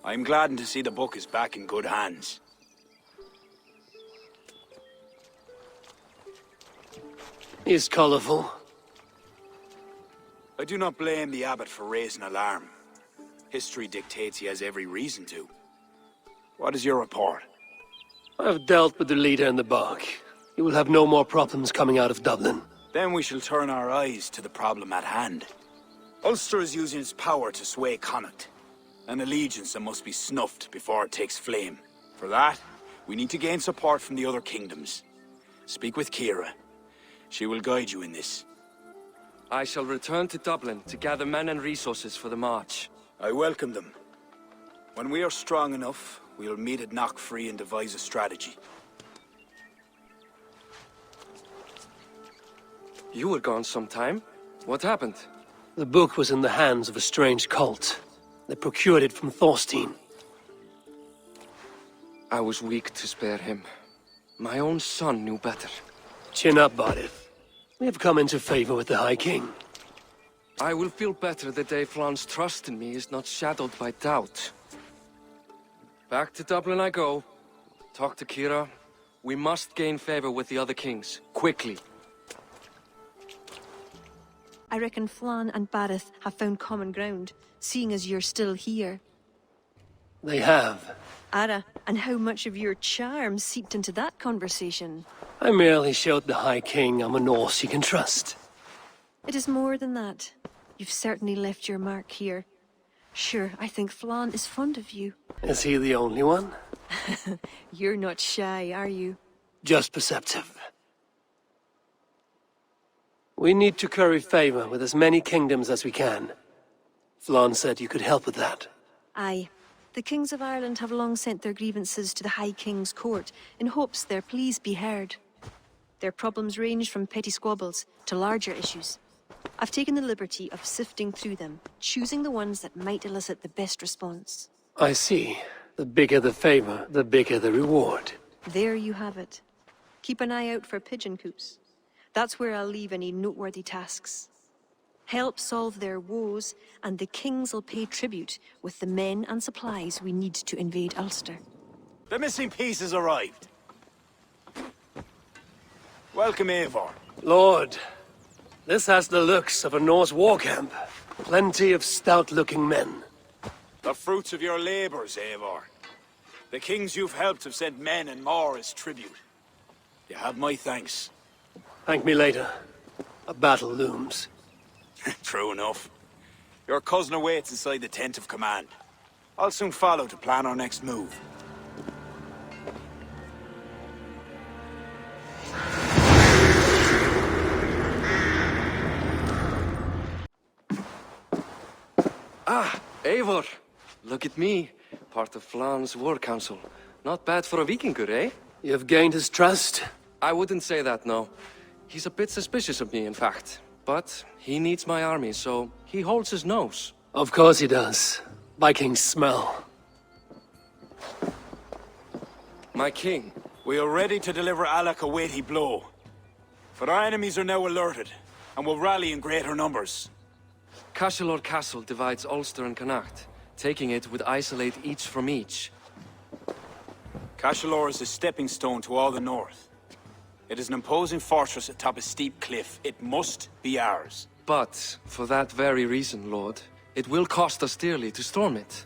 Speaker 11: I am gladdened to see the book is back in good hands.
Speaker 2: He is colorful.
Speaker 11: I do not blame the Abbot for raising alarm. History dictates he has every reason to. What is your report?
Speaker 2: I have dealt with the leader in the bog. He will have no more problems coming out of Dublin.
Speaker 11: Then we shall turn our eyes to the problem at hand. Ulster is using its power to sway Connacht, an allegiance that must be snuffed before it takes flame. For that, we need to gain support from the other kingdoms. Speak with Kira. She will guide you in this.
Speaker 4: I shall return to Dublin to gather men and resources for the march.
Speaker 11: I welcome them. When we are strong enough, we'll meet at Knockfree and devise a strategy.
Speaker 4: You were gone some time. What happened?
Speaker 2: The book was in the hands of a strange cult. They procured it from Thorstein.
Speaker 4: I was weak to spare him. My own son knew better.
Speaker 2: Chin up, Badith. We have come into favor with the High King.
Speaker 4: I will feel better the day Flann's trust in me is not shadowed by doubt. Back to Dublin I go. Talk to Kira. We must gain favor with the other kings, quickly.
Speaker 6: I reckon Flann and Barith have found common ground, seeing as you're still here.
Speaker 2: They have.
Speaker 6: Ara, and how much of your charm seeped into that conversation?
Speaker 2: I merely showed the High King I'm a Norse he can trust.
Speaker 6: It is more than that. You've certainly left your mark here. Sure, I think Flann is fond of you.
Speaker 2: Is he the only one?
Speaker 6: You're not shy, are you?
Speaker 2: Just perceptive. We need to curry favor with as many kingdoms as we can. Flann said you could help with that.
Speaker 6: Aye. The kings of Ireland have long sent their grievances to the High King's court in hopes their pleas be heard. Their problems range from petty squabbles to larger issues. I've taken the liberty of sifting through them, choosing the ones that might elicit the best response.
Speaker 2: I see. The bigger the favor, the bigger the reward.
Speaker 6: There you have it. Keep an eye out for pigeon coops. That's where I'll leave any noteworthy tasks. Help solve their woes, and the kings will pay tribute with the men and supplies we need to invade Ulster.
Speaker 11: The missing piece has arrived. Welcome, Eivor.
Speaker 2: Lord, this has the looks of a Norse war camp. Plenty of stout-looking men.
Speaker 11: The fruits of your labors, Eivor. The kings you've helped have sent men and more as tribute. You have my thanks.
Speaker 2: Thank me later. A battle looms.
Speaker 11: True enough. Your cousin awaits inside the tent of command. I'll soon follow to plan our next move.
Speaker 4: Ah, Eivor. Look at me. Part of Flann's war council. Not bad for a Vikingur, eh?
Speaker 2: You have gained his trust?
Speaker 4: I wouldn't say that, no. He's a bit suspicious of me, in fact. But he needs my army, so he holds his nose.
Speaker 2: Of course he does. Vikings smell.
Speaker 4: My king.
Speaker 11: We are ready to deliver Alec a weighty blow. But our enemies are now alerted, and will rally in greater numbers.
Speaker 4: Cashel Castle divides Ulster and Connacht. Taking it would isolate each from each.
Speaker 11: Cashel is a stepping stone to all the north. It is an imposing fortress atop a steep cliff. It must be ours.
Speaker 4: But, for that very reason, Lord, it will cost us dearly to storm it.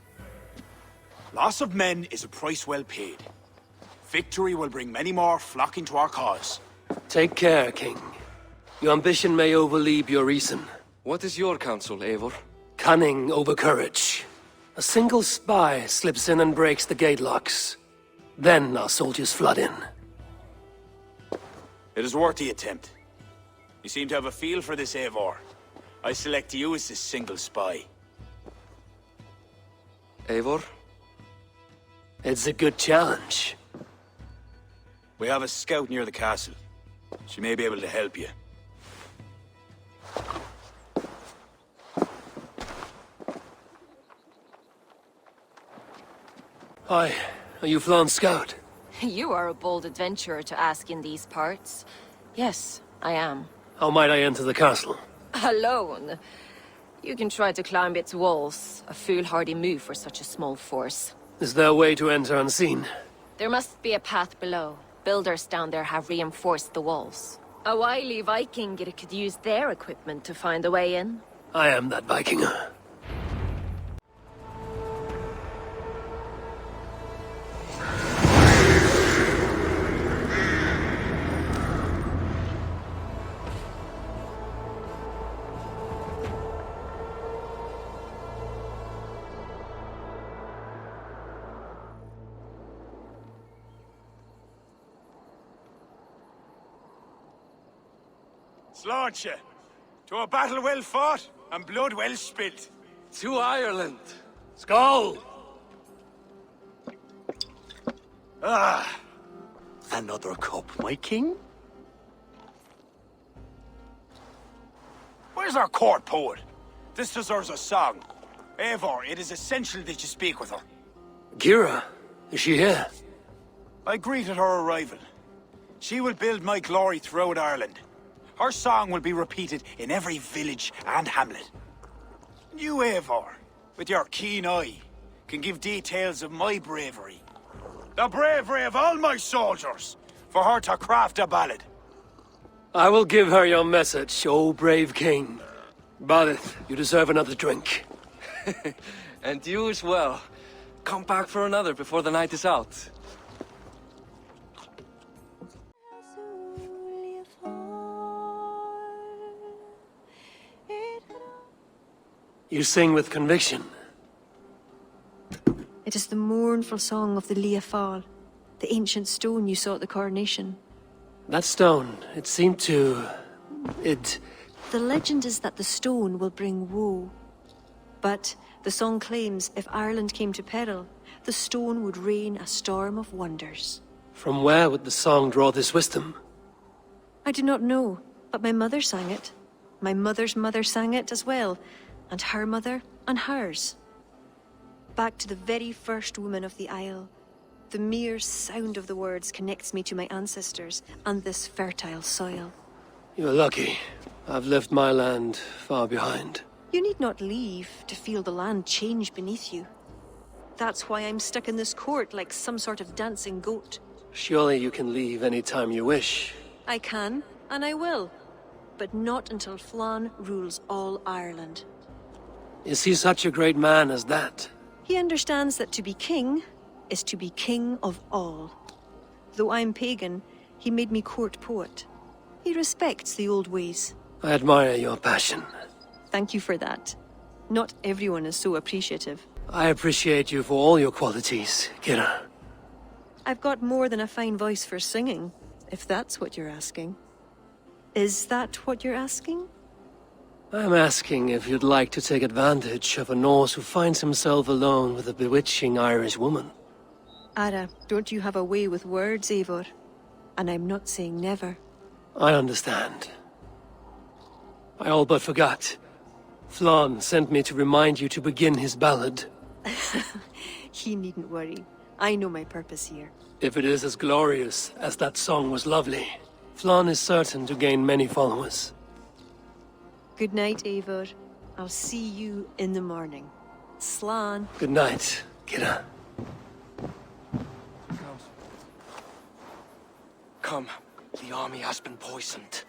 Speaker 11: Loss of men is a price well paid. Victory will bring many more flocking to our cause.
Speaker 2: Take care, King. Your ambition may overleap your reason.
Speaker 4: What is your counsel, Eivor?
Speaker 2: Cunning over courage. A single spy slips in and breaks the gate locks. Then our soldiers flood in.
Speaker 11: It is worth the attempt. You seem to have a feel for this, Eivor. I select you as this single spy.
Speaker 4: Eivor?
Speaker 2: It's a good challenge.
Speaker 11: We have a scout near the castle. She may be able to help you.
Speaker 2: Hi, are you Flan's scout?
Speaker 13: You are a bold adventurer to ask in these parts. Yes, I am.
Speaker 2: How might I enter the castle?
Speaker 13: Alone? You can try to climb its walls. A foolhardy move for such a small force.
Speaker 2: Is there a way to enter unseen?
Speaker 13: There must be a path below. Builders down there have reinforced the walls. A wily Viking could use their equipment to find a way in.
Speaker 2: I am that Vikinger.
Speaker 11: Slaunch ye, to a battle well fought and blood well spilt.
Speaker 4: To Ireland!
Speaker 2: Skull!
Speaker 11: Ah, another cup, my king? Where's our court poet? This deserves a song. Eivor, it is essential that you speak with her.
Speaker 2: Kira, is she here?
Speaker 11: I greeted her arrival. She will build my glory throughout Ireland. Her song will be repeated in every village and hamlet. You, Eivor, with your keen eye, can give details of my bravery. The bravery of all my soldiers, for her to craft a ballad.
Speaker 2: I will give her your message, O brave king. Badith, you deserve another drink.
Speaker 4: And you as well. Come back for another before the night is out.
Speaker 2: You sing with conviction.
Speaker 6: It is the mournful song of the Liafal, the ancient stone you saw at the coronation.
Speaker 2: That stone, it seemed to...
Speaker 6: The legend is that the stone will bring woe. But the song claims if Ireland came to peril, the stone would rain a storm of wonders.
Speaker 2: From where would the song draw this wisdom?
Speaker 6: I do not know, but my mother sang it. My mother's mother sang it as well, and her mother and hers. Back to the very first woman of the Isle. The mere sound of the words connects me to my ancestors and this fertile soil.
Speaker 2: You're lucky. I've left my land far behind.
Speaker 6: You need not leave to feel the land change beneath you. That's why I'm stuck in this court like some sort of dancing goat.
Speaker 2: Surely you can leave any time you wish.
Speaker 6: I can, and I will. But not until Flann rules all Ireland.
Speaker 2: Is he such a great man as that?
Speaker 6: He understands that to be king is to be king of all. Though I'm pagan, he made me court poet. He respects the old ways.
Speaker 2: I admire your passion.
Speaker 6: Thank you for that. Not everyone is so appreciative.
Speaker 2: I appreciate you for all your qualities, Kira.
Speaker 6: I've got more than a fine voice for singing, if that's what you're asking. Is that what you're asking?
Speaker 2: I'm asking if you'd like to take advantage of a Norse who finds himself alone with a bewitching Irish woman.
Speaker 6: Ara, don't you have a way with words, Eivor? And I'm not saying never.
Speaker 2: I understand. I all but forgot. Flann sent me to remind you to begin his ballad.
Speaker 6: He needn't worry. I know my purpose here.
Speaker 2: If it is as glorious as that song was lovely, Flann is certain to gain many followers.
Speaker 6: Good night, Eivor. I'll see you in the morning. Slán.
Speaker 2: Good night, Kira.
Speaker 4: Come. The army has been poisoned.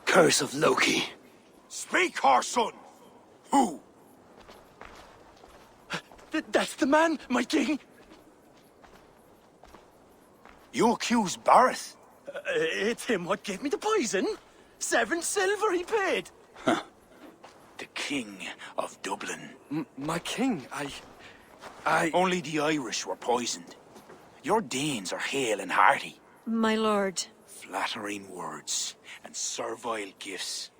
Speaker 2: Curse of Loki.
Speaker 11: Speak, our son! Who?
Speaker 7: That's the man, my king!
Speaker 11: You accuse Barrett?
Speaker 7: It's him what gave me the poison. 7 silver he paid.
Speaker 11: Huh. King of Dublin.
Speaker 4: My king,
Speaker 11: Only the Irish were poisoned. Your Danes are hale and hearty.
Speaker 6: My lord.
Speaker 11: Flattering words and servile gifts,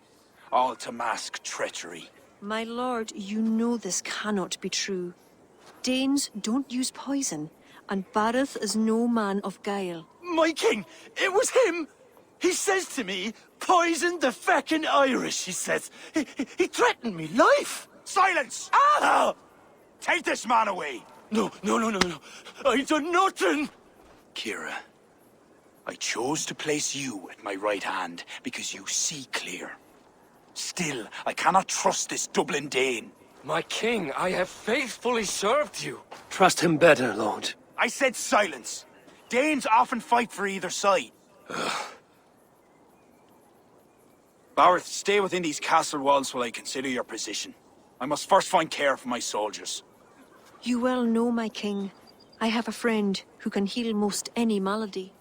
Speaker 11: all to mask treachery.
Speaker 6: My lord, you know this cannot be true. Danes don't use poison, and Bareth is no man of guile.
Speaker 7: My king, it was him! He says to me, poison the feckin' Irish, he says. He threatened me life!
Speaker 11: Silence!
Speaker 7: Ah!
Speaker 11: Take this man away!
Speaker 7: No. I done nothing!
Speaker 11: Kira, I chose to place you at my right hand because you see clear. Still, I cannot trust this Dublin Dane.
Speaker 4: My king, I have faithfully served you.
Speaker 2: Trust him better, Lord.
Speaker 11: I said silence. Danes often fight for either side. Bareth, stay within these castle walls while I consider your position. I must first find care for my soldiers.
Speaker 6: You well know, my king. I have a friend who can heal most any malady.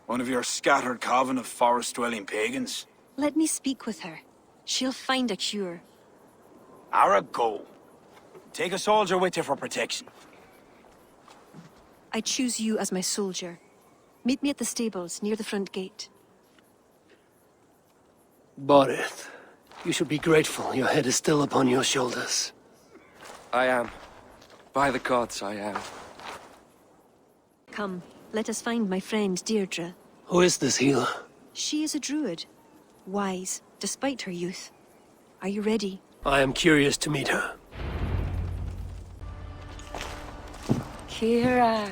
Speaker 11: One of your scattered coven of forest-dwelling pagans?
Speaker 6: Let me speak with her. She'll find a cure.
Speaker 11: Ara, go. Take a soldier with you for protection.
Speaker 6: I choose you as my soldier. Meet me at the stables near the front gate.
Speaker 2: Borith, you should be grateful your head is still upon your shoulders.
Speaker 4: I am. By the gods, I am.
Speaker 6: Come, let us find my friend Deirdre.
Speaker 2: Who is this healer?
Speaker 6: She is a druid. Wise, despite her youth. Are you ready?
Speaker 2: I am curious to meet her.
Speaker 13: Kira,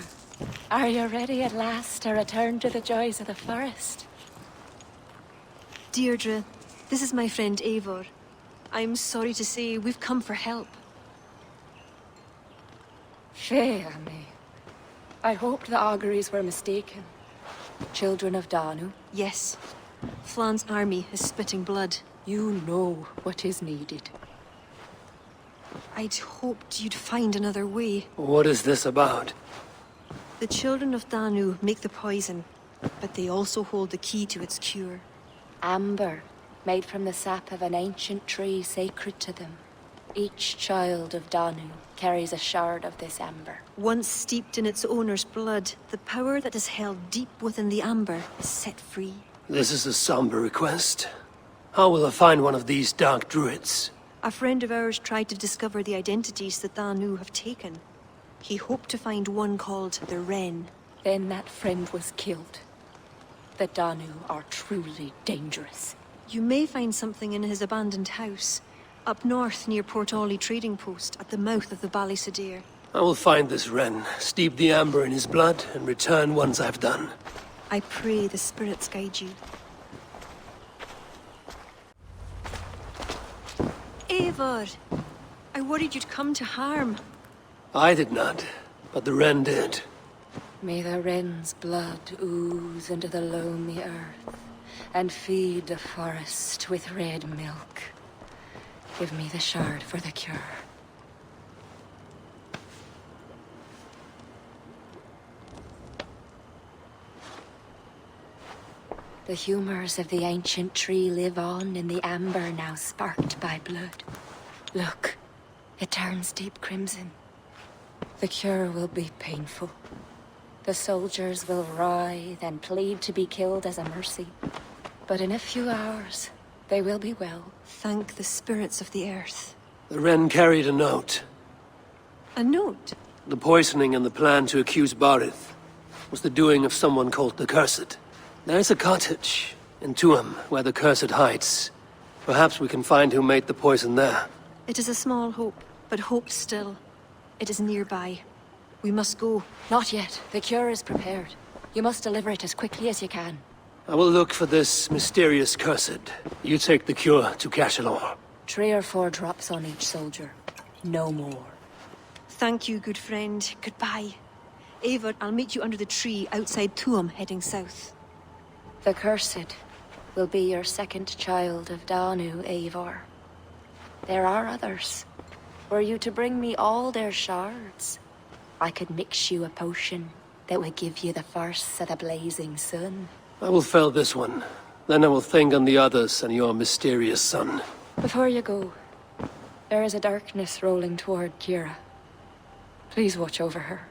Speaker 13: are you ready at last to return to the joys of the forest?
Speaker 6: Deirdre, this is my friend Eivor. I'm sorry to say we've come for help.
Speaker 13: Fear me. I hoped the auguries were mistaken. Children of Danu?
Speaker 6: Yes. Flan's army is spitting blood.
Speaker 13: You know what is needed.
Speaker 6: I'd hoped you'd find another way.
Speaker 2: What is this about?
Speaker 6: The children of Danu make the poison, but they also hold the key to its cure.
Speaker 13: Amber, made from the sap of an ancient tree sacred to them. Each child of Danu carries a shard of this amber.
Speaker 6: Once steeped in its owner's blood, the power that is held deep within the amber is set free.
Speaker 2: This is a somber request. How will I find one of these dark druids?
Speaker 6: A friend of ours tried to discover the identities that Danu have taken. He hoped to find one called the Wren.
Speaker 13: Then that friend was killed. The Danu are truly dangerous.
Speaker 6: You may find something in his abandoned house, up north near Port Auley trading post at the mouth of the Ballysadere.
Speaker 2: I will find this Wren, steep the amber in his blood, and return once I've done.
Speaker 6: I pray the spirits guide you. Eivor! I worried you'd come to harm.
Speaker 2: I did not, but the Wren did.
Speaker 13: May the Wren's blood ooze into the loamy earth and feed the forest with red milk. Give me the shard for the cure. The humors of the ancient tree live on in the amber now sparked by blood. Look, it turns deep crimson. The cure will be painful. The soldiers will writhe and plead to be killed as a mercy. But in a few hours, they will be well.
Speaker 6: Thank the spirits of the earth.
Speaker 2: The Wren carried a note.
Speaker 6: A note?
Speaker 2: The poisoning and the plan to accuse Barith was the doing of someone called the Cursed. There's a cottage in Tuam where the Cursed hides. Perhaps we can find who made the poison there.
Speaker 6: It is a small hope, but hope still. It is nearby. We must go.
Speaker 13: Not yet. The cure is prepared. You must deliver it as quickly as you can.
Speaker 2: I will look for this mysterious Cursed. You take the cure to Cachalor.
Speaker 13: 3 or 4 drops on each soldier. No more.
Speaker 6: Thank you, good friend. Goodbye. Eivor, I'll meet you under the tree outside Tuam, heading south.
Speaker 13: The Cursed will be your second child of Danu, Eivor. There are others. Were you to bring me all their shards, I could mix you a potion that would give you the force of the blazing sun.
Speaker 2: I will fell this one. Then I will think on the others and your mysterious son.
Speaker 13: Before you go, there is a darkness rolling toward Kira. Please watch over her.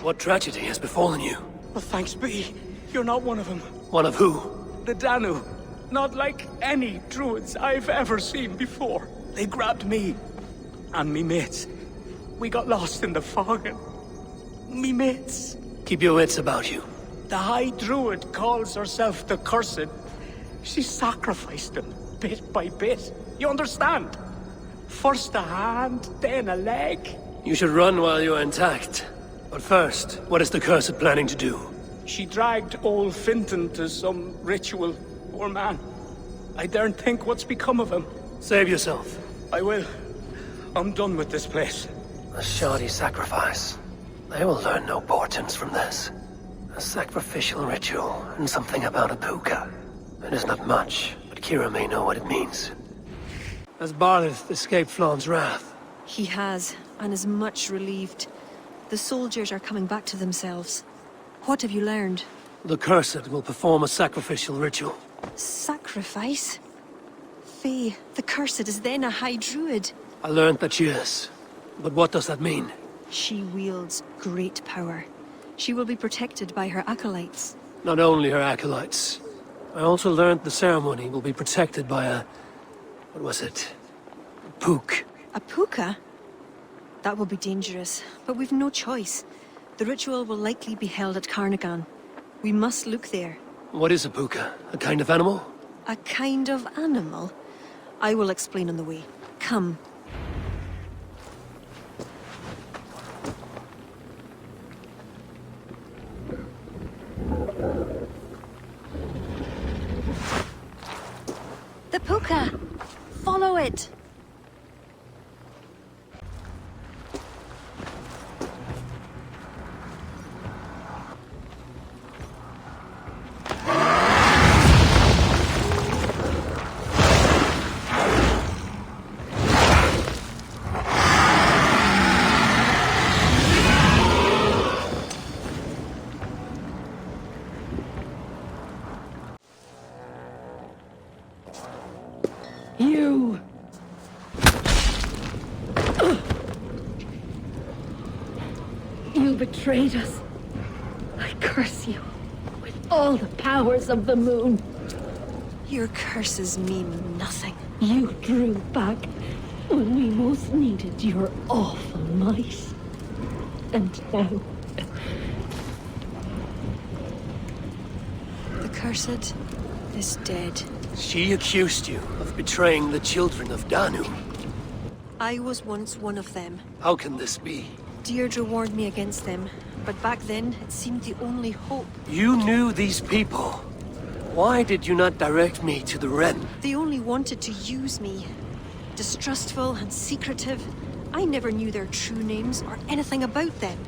Speaker 2: What tragedy has befallen you?
Speaker 9: Well, thanks be. You're not one of them.
Speaker 2: One of who?
Speaker 9: The Danu. Not like any Druids I've ever seen before. They grabbed me and me mates. We got lost in the fog and me mates.
Speaker 2: Keep your wits about you.
Speaker 9: The High Druid calls herself the Cursed. She sacrificed them bit by bit. You understand? First a hand, then a leg.
Speaker 2: You should run while you're intact. But first, what is the Cursed planning to do?
Speaker 9: She dragged old Finton to some ritual. Poor man. I daren't think what's become of him.
Speaker 2: Save yourself.
Speaker 9: I will. I'm done with this place.
Speaker 2: A shoddy sacrifice. They will learn no portents from this. A sacrificial ritual, and something about a puka. It is not much, but Kira may know what it means. Has Barlith escaped Flawn's wrath?
Speaker 6: He has, and is much relieved. The soldiers are coming back to themselves. What have you learned?
Speaker 2: The Cursed will perform a sacrificial ritual.
Speaker 6: Sacrifice? Faye, the Cursed is then a High Druid.
Speaker 2: I learned that she is. But what does that mean?
Speaker 6: She wields great power. She will be protected by her acolytes.
Speaker 2: Not only her acolytes. I also learned the ceremony will be protected by a... what was it? A pook.
Speaker 6: A puka? That will be dangerous, but we've no choice. The ritual will likely be held at Carnagan. We must look there.
Speaker 2: What is a puka? A kind of animal?
Speaker 6: A kind of animal? I will explain on the way. Come. The puka! Follow it!
Speaker 14: You betrayed us. I curse you with all the powers of the moon.
Speaker 6: Your curses mean nothing.
Speaker 14: You drew back when we most needed your awful might. And now...
Speaker 6: The Cursed is dead.
Speaker 2: She accused you of betraying the children of Danu.
Speaker 6: I was once one of them.
Speaker 2: How can this be?
Speaker 6: Deirdre warned me against them, but back then it seemed the only hope.
Speaker 2: You knew these people. Why did you not direct me to the Wren?
Speaker 6: They only wanted to use me. Distrustful and secretive. I never knew their true names or anything about them.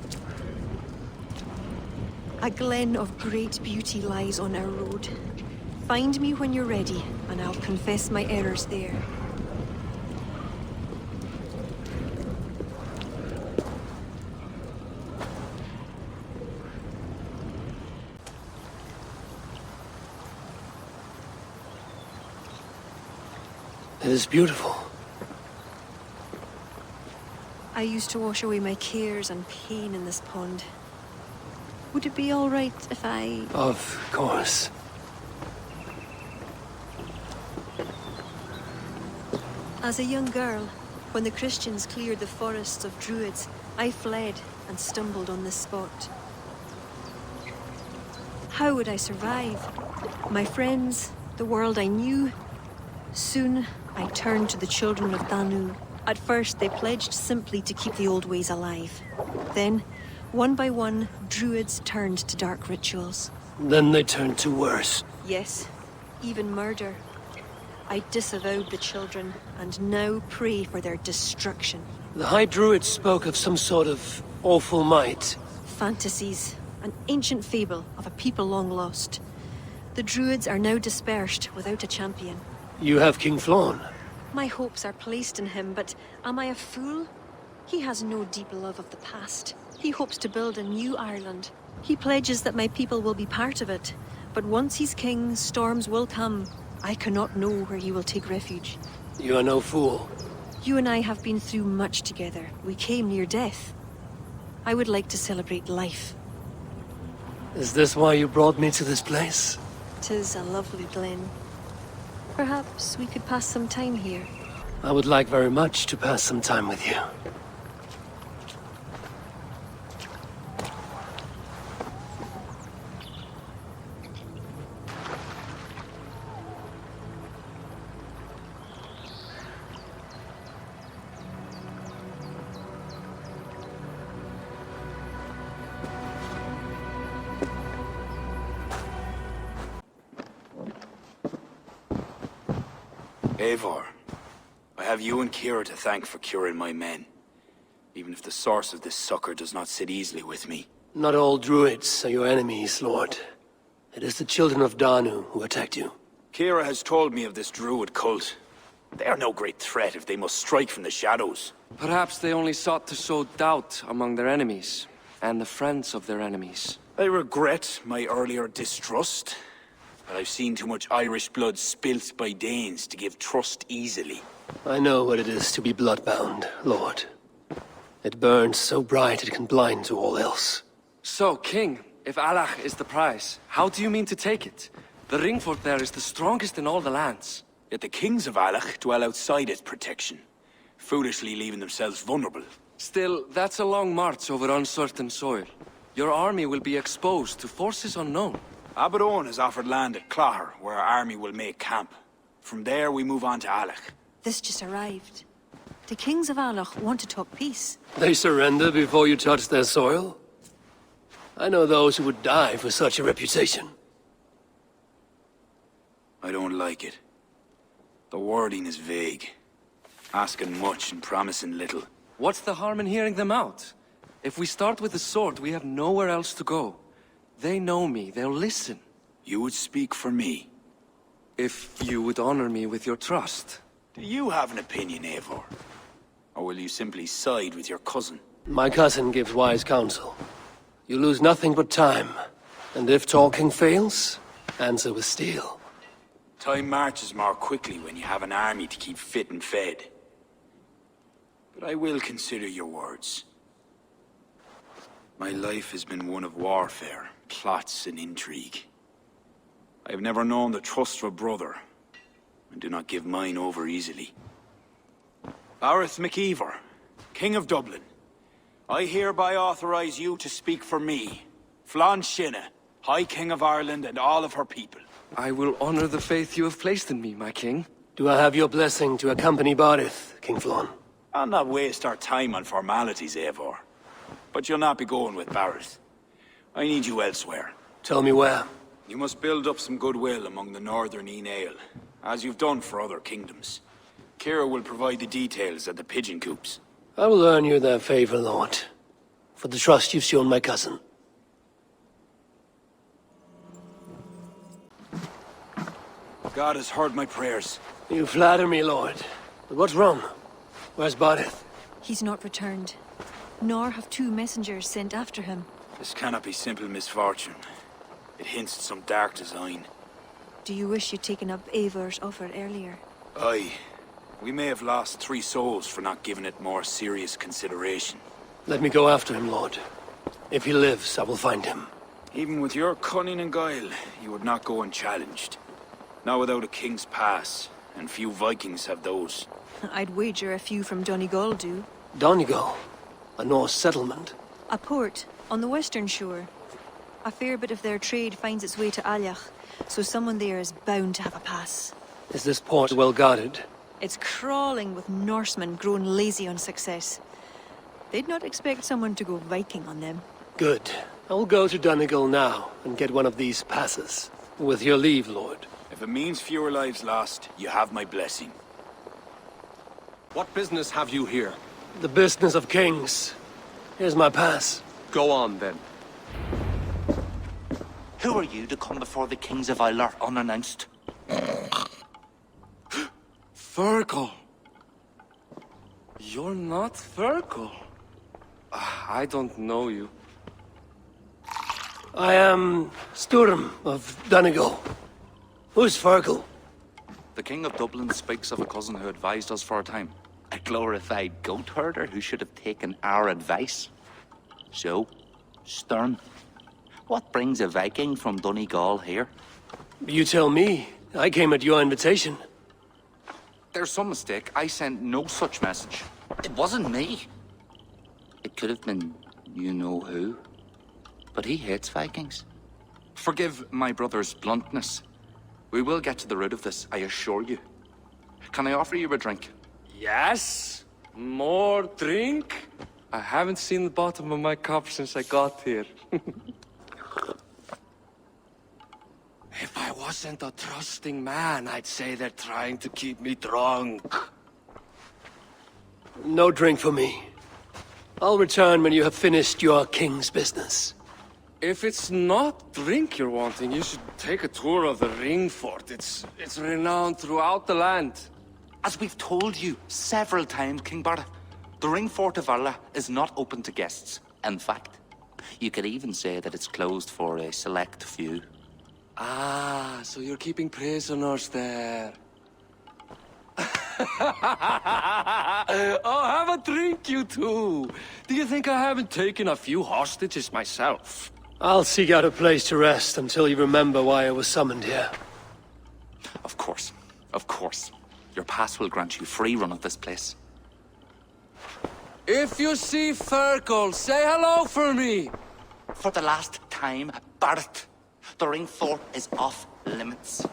Speaker 6: A glen of great beauty lies on our road. Find me when you're ready, and I'll confess my errors there.
Speaker 2: It is beautiful.
Speaker 6: I used to wash away my cares and pain in this pond. Would it be all right if I...
Speaker 2: Of course.
Speaker 6: As a young girl, when the Christians cleared the forests of Druids, I fled and stumbled on this spot. How would I survive? My friends, the world I knew. Soon, I turned to the children of Danu. At first, they pledged simply to keep the old ways alive. Then, one by one, Druids turned to dark rituals.
Speaker 2: Then they turned to worse.
Speaker 6: Yes, even murder. I disavowed the children, and now pray for their destruction.
Speaker 2: The High Druid spoke of some sort of awful might.
Speaker 6: Fantasies, an ancient fable of a people long lost. The Druids are now dispersed without a champion.
Speaker 2: You have King Flawn.
Speaker 6: My hopes are placed in him, but am I a fool? He has no deep love of the past. He hopes to build a new Ireland, He pledges that my people will be part of it. But once he's king, storms will come. I cannot know where he will take refuge.
Speaker 2: You are no fool.
Speaker 6: You and I have been through much together. We came near death. I would like to celebrate life.
Speaker 2: Is this why you brought me to this place?
Speaker 6: 'Tis a lovely glen. Perhaps we could pass some time here.
Speaker 2: I would like very much to pass some time with you.
Speaker 11: Eivor, I have you and Kira to thank for curing my men. Even if the source of this succor does not sit easily with me.
Speaker 2: Not all Druids are your enemies, Lord. It is the children of Danu who attacked you.
Speaker 11: Kira has told me of this Druid cult. They are no great threat if they must strike from the shadows.
Speaker 4: Perhaps they only sought to sow doubt among their enemies, and the friends of their enemies.
Speaker 11: I regret my earlier distrust, but I've seen too much Irish blood spilt by Danes to give trust easily.
Speaker 2: I know what it is to be bloodbound, Lord. It burns so bright it can blind to all else.
Speaker 4: So, King, if Alach is the prize, how do you mean to take it? The ring fort there is the strongest in all the lands.
Speaker 11: Yet the kings of Alach dwell outside its protection, foolishly leaving themselves vulnerable.
Speaker 4: Still, that's a long march over uncertain soil. Your army will be exposed to forces unknown.
Speaker 11: Abaddon has offered land at Claher, where our army will make camp. From there, we move on to Alach.
Speaker 6: This just arrived. The kings of Alach want to talk peace.
Speaker 2: They surrender before you touch their soil? I know those who would die for such a reputation.
Speaker 11: I don't like it. The wording is vague. Asking much and promising little.
Speaker 4: What's the harm in hearing them out? If we start with the sword, we have nowhere else to go. They know me, they'll listen.
Speaker 11: You would speak for me.
Speaker 4: If you would honor me with your trust.
Speaker 11: Do you have an opinion, Eivor? Or will you simply side with your cousin?
Speaker 2: My cousin gives wise counsel. You lose nothing but time. And if talking fails, answer with steel.
Speaker 11: Time marches more quickly when you have an army to keep fit and fed. But I will consider your words. My life has been one of warfare, plots and intrigue. I have never known the trust of a brother, and do not give mine over easily. Bareth McEver, King of Dublin, I hereby authorize you to speak for me, Flann Shinna, High King of Ireland and all of her people.
Speaker 4: I will honor the faith you have placed in me, my king.
Speaker 2: Do I have your blessing to accompany Barith, King Flann?
Speaker 11: I'll not waste our time on formalities, Eivor. But you'll not be going with Bareth. I need you elsewhere.
Speaker 2: Tell me where.
Speaker 11: You must build up some goodwill among the northern Aele, as you've done for other kingdoms. Kira will provide the details at the pigeon coops.
Speaker 2: I will earn you their favor, Lord, for the trust you've shown my cousin.
Speaker 11: God has heard my prayers.
Speaker 2: You flatter me, Lord. But what's wrong? Where's Barith?
Speaker 6: He's not returned. Nor have two messengers sent after him.
Speaker 11: This cannot be simple misfortune. It hints at some dark design.
Speaker 6: Do you wish you'd taken up Eivor's offer earlier?
Speaker 11: Aye. We may have lost 3 souls for not giving it more serious consideration.
Speaker 2: Let me go after him, Lord. If he lives, I will find him.
Speaker 11: Even with your cunning and guile, you would not go unchallenged. Not without a king's pass, and few Vikings have those.
Speaker 6: I'd wager a few from Donegal do.
Speaker 2: Donegal? A Norse settlement?
Speaker 6: A port, on the western shore. A fair bit of their trade finds its way to Aljach, so someone there is bound to have a pass.
Speaker 2: Is this port well guarded?
Speaker 6: It's crawling with Norsemen grown lazy on success. They'd not expect someone to go Viking on them.
Speaker 2: Good. I will go to Donegal now and get one of these passes. With your leave, Lord.
Speaker 11: If it means fewer lives lost, you have my blessing.
Speaker 12: What business have you here?
Speaker 2: The business of kings. Here's my pass.
Speaker 12: Go on, then.
Speaker 7: Who are you to come before the kings of Ireland unannounced?
Speaker 4: Fergal. You're not Fergal. I don't know you.
Speaker 2: I am Sturm of Donegal. Who's Fergal?
Speaker 15: The King of Dublin speaks of a cousin who advised us for a time. A glorified goat herder who should have taken our advice. So, Sturm, what brings a Viking from Donegal here?
Speaker 2: You tell me. I came at your invitation.
Speaker 15: There's some mistake. I sent no such message. It wasn't me. It could have been you-know-who. But he hates Vikings. Forgive my brother's bluntness. We will get to the root of this, I assure you. Can I offer you a drink?
Speaker 4: Yes? More drink? I haven't seen the bottom of my cup since I got here. If I wasn't a trusting man, I'd say they're trying to keep me drunk.
Speaker 2: No drink for me. I'll return when you have finished your king's business.
Speaker 4: If it's not drink you're wanting, you should take a tour of the ring fort. It's renowned throughout the land.
Speaker 15: As we've told you several times, King Barda, the ring fort of Valhalla is not open to guests. In fact, you could even say that it's closed for a select few.
Speaker 4: Ah, so you're keeping prisoners there. Oh, have a drink, you two. Do you think I haven't taken a few hostages myself?
Speaker 2: I'll seek out a place to rest until you remember why I was summoned here.
Speaker 15: Of course. Of course. Your pass will grant you free run of this place.
Speaker 4: If you see Fergal, say hello for me.
Speaker 15: For the last time, Barret, the ring fort is off limits.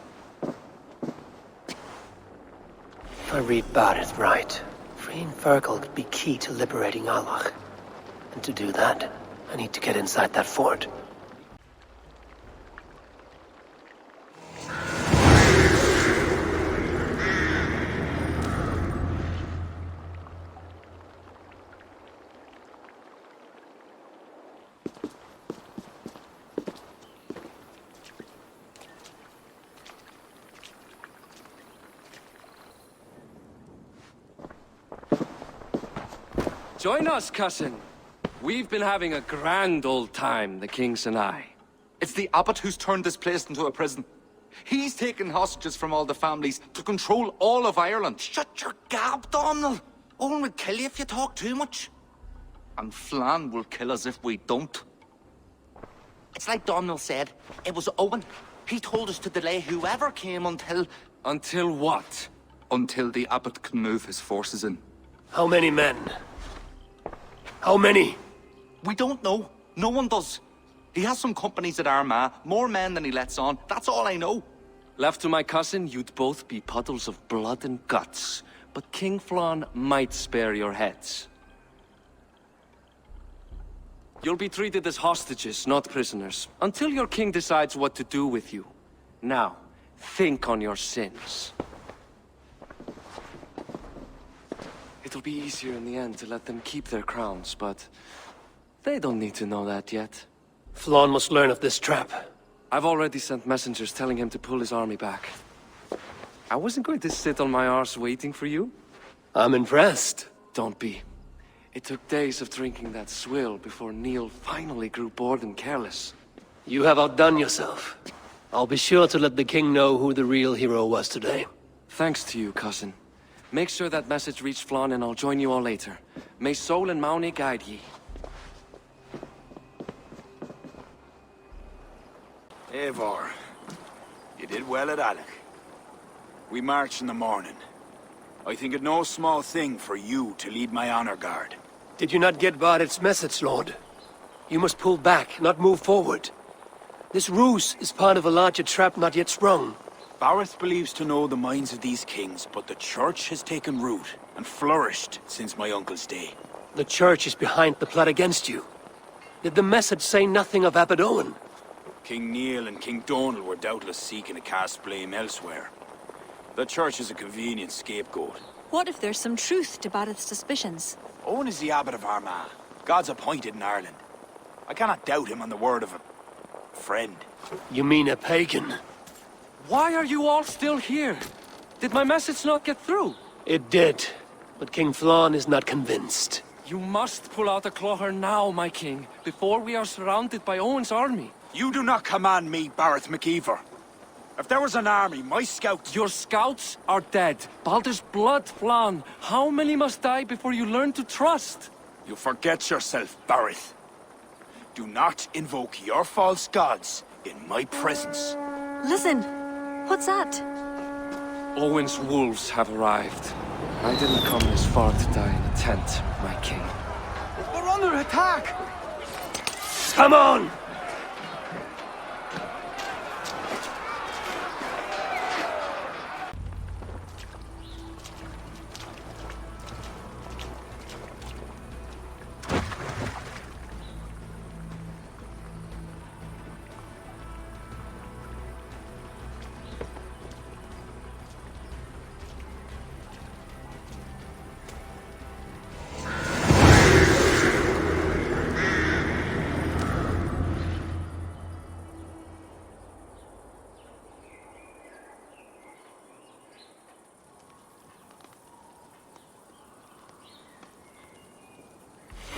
Speaker 2: If I read Barrett right, freeing Fergal could be key to liberating Allah. And to do that, I need to get inside that fort.
Speaker 4: Join us, cousin. We've been having a grand old time, the kings and I.
Speaker 15: It's the abbot who's turned this place into a prison. He's taken hostages from all the families to control all of Ireland. Shut your gab, Domhnall. Owen will kill you if you talk too much. And Flann will kill us if we don't. It's like Domhnall said. It was Owen. He told us to delay whoever came until...
Speaker 4: Until what?
Speaker 15: Until the abbot can move his forces in.
Speaker 2: How many men? How many?
Speaker 15: We don't know. No one does. He has some companies at Armagh, more men than he lets on. That's all I know.
Speaker 4: Left to my cousin, you'd both be puddles of blood and guts. But King Flann might spare your heads. You'll be treated as hostages, not prisoners, until your king decides what to do with you. Now, think on your sins. It'll be easier in the end to let them keep their crowns, but they don't need to know that yet.
Speaker 2: Flann must learn of this trap.
Speaker 4: I've already sent messengers telling him to pull his army back. I wasn't going to sit on my arse waiting for you.
Speaker 2: I'm impressed.
Speaker 4: Don't be. It took days of drinking that swill before Neil finally grew bored and careless.
Speaker 2: You have outdone yourself. I'll be sure to let the king know who the real hero was today.
Speaker 4: Thanks to you, cousin. Make sure that message reached Flann and I'll join you all later. May Sol and Mauni guide ye.
Speaker 11: Eivor, you did well at Alec. We march in the morning. I think it no small thing for you to lead my honor guard.
Speaker 2: Did you not get Barrett's message, Lord? You must pull back, not move forward. This ruse is part of a larger trap not yet sprung.
Speaker 11: Barrett believes to know the minds of these kings, but the church has taken root and flourished since my uncle's day.
Speaker 2: The church is behind the plot against you. Did the message say nothing of Abbot Owen?
Speaker 11: King Neil and King Donal were doubtless seeking to cast blame elsewhere. The church is a convenient scapegoat.
Speaker 6: What if there's some truth to Barrett's suspicions?
Speaker 11: Owen is the abbot of Armagh, God's appointed in Ireland. I cannot doubt him on the word of a friend.
Speaker 2: You mean a pagan?
Speaker 4: Why are you all still here? Did my message not get through?
Speaker 2: It did, but King Flann is not convinced.
Speaker 4: You must pull out a clawher now, my king, before we are surrounded by Owen's army.
Speaker 11: You do not command me, Bareth McEver. If there was an army, my scouts...
Speaker 4: Your scouts are dead. Baldur's blood, Flan. How many must die before you learn to trust?
Speaker 11: You forget yourself, Bareth. Do not invoke your false gods in my presence.
Speaker 6: Listen! What's that?
Speaker 4: Owen's wolves have arrived. I didn't come this far to die in a tent, my king.
Speaker 2: We're under attack! Come on!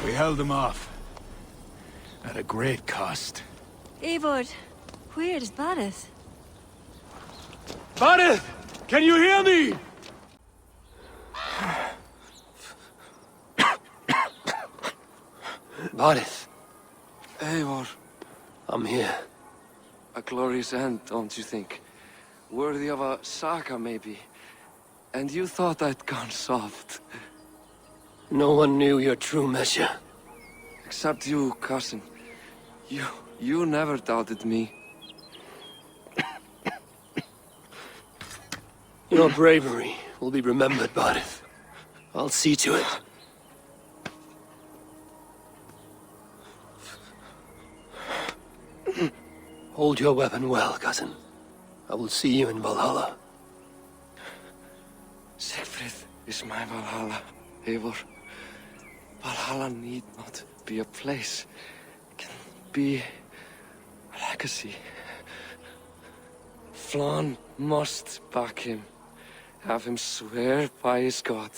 Speaker 11: We held them off. At a great cost.
Speaker 6: Eivor, where is Bareth?
Speaker 2: Bareth! Can you hear me? Bareth.
Speaker 4: Eivor.
Speaker 2: I'm here.
Speaker 4: A glorious end, don't you think? Worthy of a saga, maybe. And you thought I'd gone soft.
Speaker 2: No one knew your true measure.
Speaker 4: Except you, cousin. You never doubted me.
Speaker 2: Your bravery will be remembered, Bareth. I'll see to it. Hold your weapon well, cousin. I will see you in Valhalla.
Speaker 4: Siegfried is my Valhalla, Eivor. Valhalla need not be a place. It can be a legacy. Flan must back him. Have him swear by his God.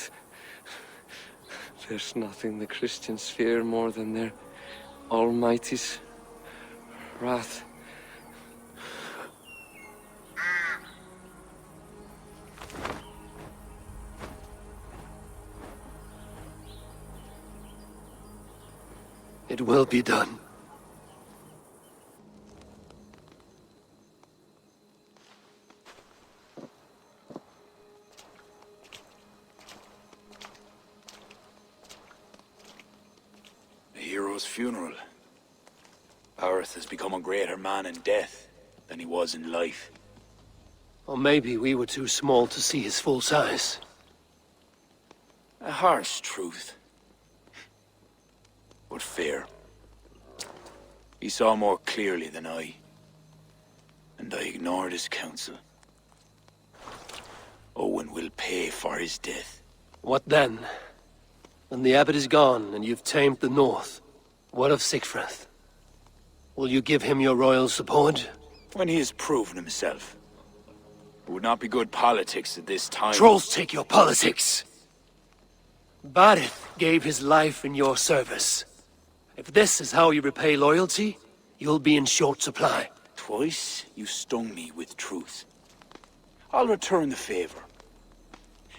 Speaker 4: There's nothing the Christians fear more than their Almighty's wrath.
Speaker 2: It will be done.
Speaker 11: A hero's funeral. Bareth has become a greater man in death than he was in life.
Speaker 2: Or maybe we were too small to see his full size.
Speaker 11: A harsh truth. But fair. He saw more clearly than I. And I ignored his counsel. Owen will pay for his death.
Speaker 2: What then? When the abbot is gone and you've tamed the north, what of Siegfried? Will you give him your royal support?
Speaker 11: When he has proven himself. It would not be good politics at this time.
Speaker 2: Trolls take your politics! Bareth gave his life in your service. If this is how you repay loyalty, you'll be in short supply.
Speaker 11: Twice you stung me with truth. I'll return the favor.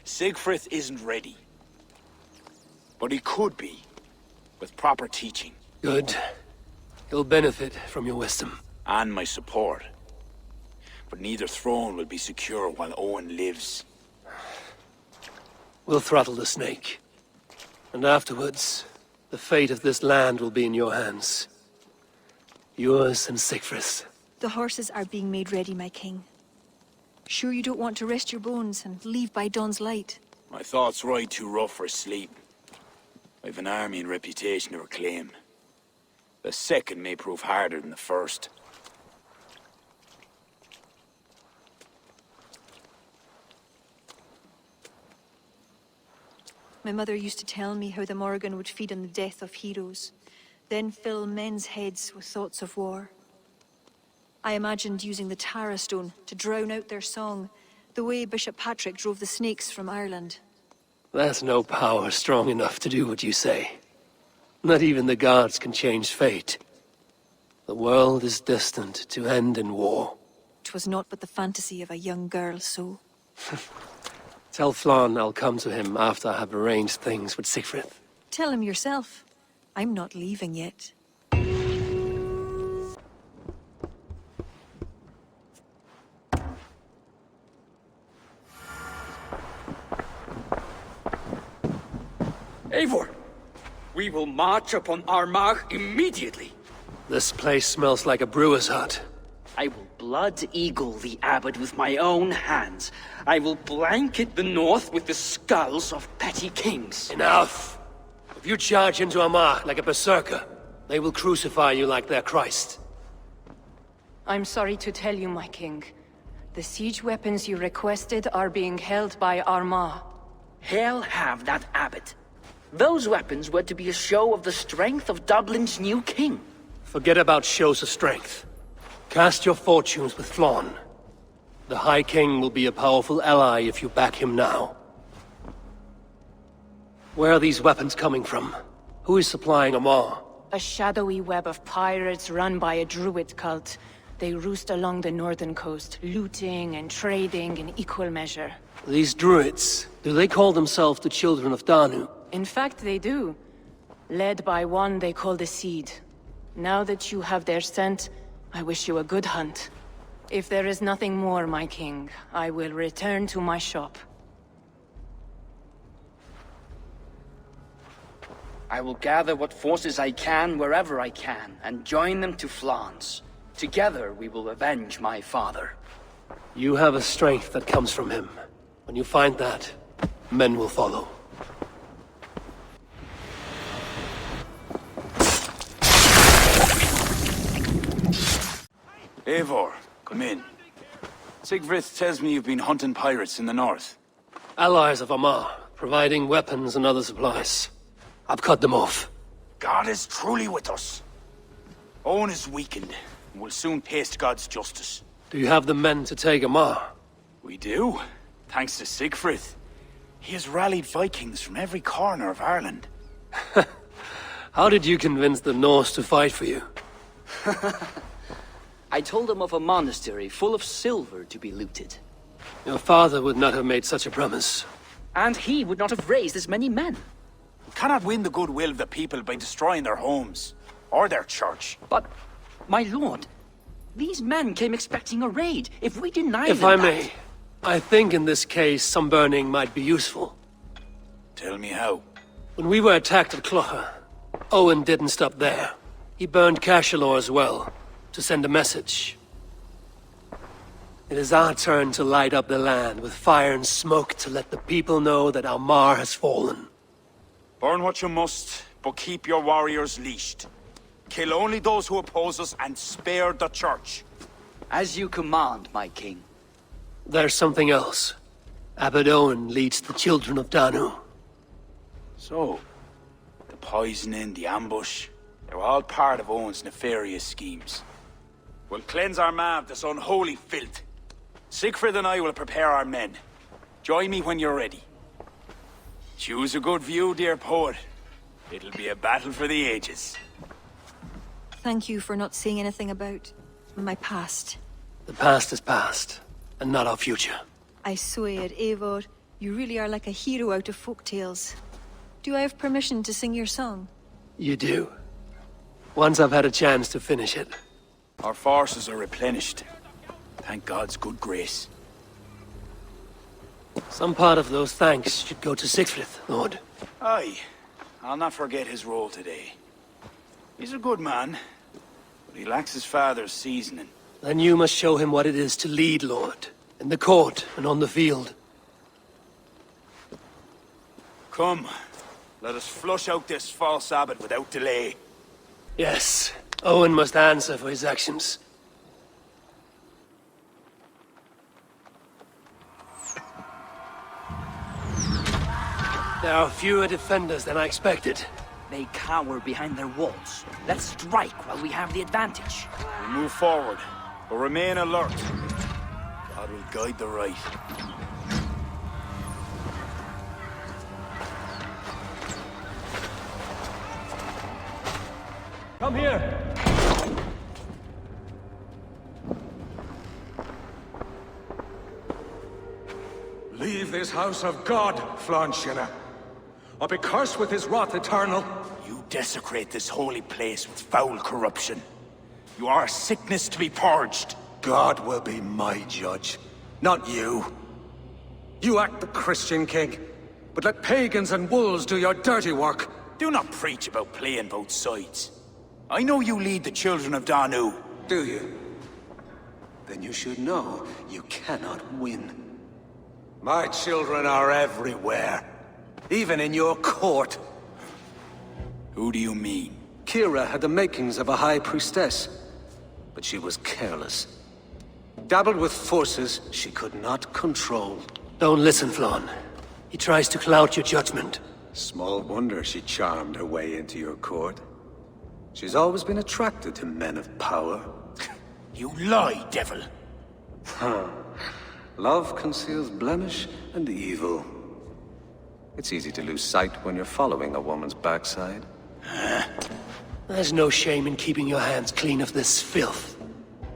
Speaker 11: Siegfried isn't ready. But he could be, with proper teaching.
Speaker 2: Good. He'll benefit from your wisdom.
Speaker 11: And my support. But neither throne will be secure while Owen lives.
Speaker 2: We'll throttle the snake. And afterwards, the fate of this land will be in your hands. Yours and Siegfried's.
Speaker 6: The horses are being made ready, my king. Sure you don't want to rest your bones and leave by dawn's light?
Speaker 11: My thoughts ride too rough for sleep. I've an army and reputation to reclaim. The second may prove harder than the first.
Speaker 6: My mother used to tell me how the Morrigan would feed on the death of heroes, then fill men's heads with thoughts of war. I imagined using the Tara Stone to drown out their song, the way Bishop Patrick drove the snakes from Ireland.
Speaker 2: There's no power strong enough to do what you say. Not even the gods can change fate. The world is destined to end in war.
Speaker 6: 'Twas not but the fantasy of a young girl's soul.
Speaker 2: Tell Flann I'll come to him after I have arranged things with Siegfried.
Speaker 6: Tell him yourself. I'm not leaving yet.
Speaker 9: Eivor, we will march upon Armagh immediately.
Speaker 2: This place smells like a brewer's hut.
Speaker 5: I will blood eagle the abbot with my own hands. I will blanket the north with the skulls of petty kings.
Speaker 2: Enough! If you charge into Armagh like a berserker, they will crucify you like their Christ.
Speaker 1: I'm sorry to tell you, my king. The siege weapons you requested are being held by Armagh.
Speaker 5: Hell have that abbot. Those weapons were to be a show of the strength of Dublin's new king.
Speaker 2: Forget about shows of strength. Cast your fortunes with Flann. The High King will be a powerful ally if you back him now. Where are these weapons coming from? Who is supplying Armagh?
Speaker 1: A shadowy web of pirates run by a Druid cult. They roost along the northern coast, looting and trading in equal measure.
Speaker 2: These Druids, do they call themselves the Children of Danu?
Speaker 1: In fact, they do. Led by one they call the Seed. Now that you have their scent, I wish you a good hunt. If there is nothing more, my king, I will return to my shop.
Speaker 5: I will gather what forces I can wherever I can, and join them to Flann's. Together we will avenge my father.
Speaker 2: You have a strength that comes from him. When you find that, men will follow.
Speaker 11: Eivor, come in. Siegfried tells me you've been hunting pirates in the north.
Speaker 2: Allies of Armagh, providing weapons and other supplies. I've cut them off.
Speaker 11: God is truly with us. Owen is weakened, and will soon taste God's justice.
Speaker 2: Do you have the men to take Armagh?
Speaker 11: We do, thanks to Siegfried. He has rallied Vikings from every corner of Ireland.
Speaker 2: How did you convince the Norse to fight for you?
Speaker 5: I told them of a monastery full of silver to be looted.
Speaker 2: Your father would not have made such a promise.
Speaker 5: And he would not have raised as many men.
Speaker 11: We cannot win the goodwill of the people by destroying their homes, or their church.
Speaker 5: But, my lord, these men came expecting a raid. If we deny them
Speaker 2: If I may, I think in this case some burning might be useful.
Speaker 11: Tell me how.
Speaker 2: When we were attacked at Clough, Owen didn't stop there. He burned Cashelaw as well, to send a message. It is our turn to light up the land with fire and smoke to let the people know that Armagh has fallen.
Speaker 11: Burn what you must, but keep your warriors leashed. Kill only those who oppose us and spare the church.
Speaker 5: As you command, my king.
Speaker 2: There's something else. Abbot Owen leads the Children of Danu.
Speaker 11: So, the poisoning, the ambush, they were all part of Owen's nefarious schemes. We'll cleanse Armagh of this unholy filth. Siegfried and I will prepare our men. Join me when you're ready. Choose a good view, dear poet. It'll be a battle for the ages.
Speaker 6: Thank you for not saying anything about my past.
Speaker 2: The past is past, and not our future.
Speaker 6: I swear, Eivor, you really are like a hero out of folk tales. Do I have permission to sing your song?
Speaker 2: You do. Once I've had a chance to finish it.
Speaker 11: Our forces are replenished. Thank God's good grace.
Speaker 2: Some part of those thanks should go to Siegfried, Lord.
Speaker 11: Aye. I'll not forget his role today. He's a good man, but he lacks his father's seasoning.
Speaker 2: Then you must show him what it is to lead, Lord. In the court and on the field.
Speaker 11: Come. Let us flush out this false abbot without delay.
Speaker 2: Yes. Owen must answer for his actions. There are fewer defenders than I expected.
Speaker 5: They cower behind their walls. Let's strike while we have the advantage.
Speaker 11: We'll move forward, but remain alert. God will guide the right.
Speaker 2: Come here!
Speaker 12: Leave this house of God, Flanshina, or be cursed with his wrath eternal.
Speaker 11: You desecrate this holy place with foul corruption. You are a sickness to be purged.
Speaker 12: God will be my judge, not you. You act the Christian king, but let pagans and wolves do your dirty work.
Speaker 11: Do not preach about playing both sides. I know you lead the children of Danu.
Speaker 12: Do you? Then you should know you cannot win. My children are everywhere, even in your court.
Speaker 11: Who do you mean?
Speaker 12: Kira had the makings of a high priestess, but she was careless. Dabbled with forces she could not control.
Speaker 2: Don't listen, Flann. He tries to cloud your judgment.
Speaker 12: Small wonder she charmed her way into your court. She's always been attracted to men of power.
Speaker 11: You lie, devil!
Speaker 12: Love conceals blemish and evil. It's easy to lose sight when you're following a woman's backside.
Speaker 2: There's no shame in keeping your hands clean of this filth.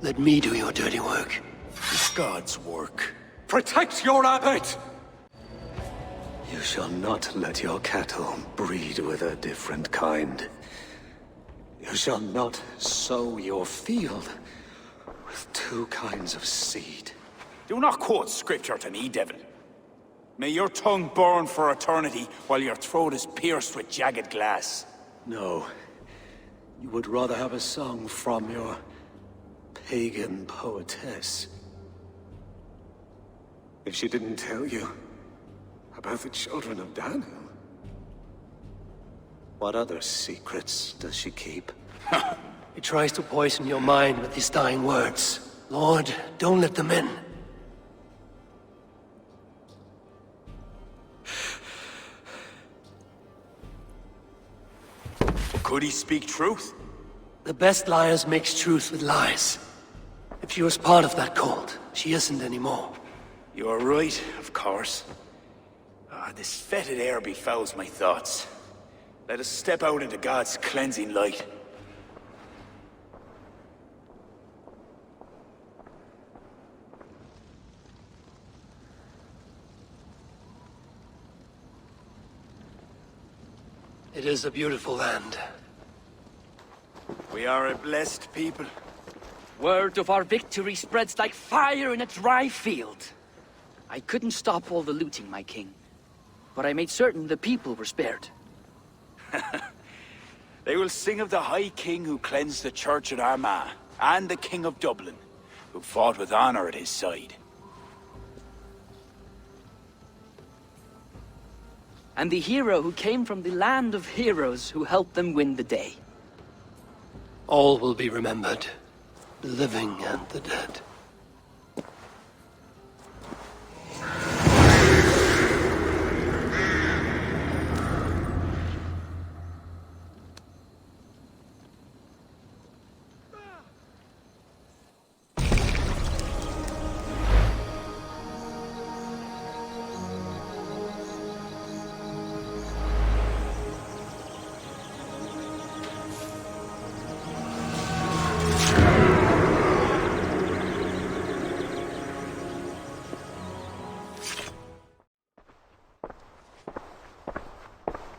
Speaker 2: Let me do your dirty work.
Speaker 11: It's God's work.
Speaker 12: Protect your abbot! You shall not let your cattle breed with a different kind. You shall not sow your field with two kinds of seed.
Speaker 11: Do not quote scripture to me, devil. May your tongue burn for eternity while your throat is pierced with jagged glass.
Speaker 12: No. You would rather have a song from your pagan poetess. If she didn't tell you about the children of Danu, what other secrets does she keep?
Speaker 2: He tries to poison your mind with his dying words. Lord, don't let them in.
Speaker 11: Could he speak truth?
Speaker 2: The best liars mix truth with lies. If she was part of that cult, she isn't anymore.
Speaker 11: You're right, of course. This fetid air befouls my thoughts. Let us step out into God's cleansing light.
Speaker 2: It is a beautiful land.
Speaker 11: We are a blessed people.
Speaker 5: Word of our victory spreads like fire in a dry field. I couldn't stop all the looting, my king. But I made certain the people were spared.
Speaker 11: They will sing of the High King who cleansed the church at Armagh, and the King of Dublin, who fought with honor at his side.
Speaker 5: And the hero who came from the land of heroes who helped them win the day.
Speaker 2: All will be remembered, the living and the dead.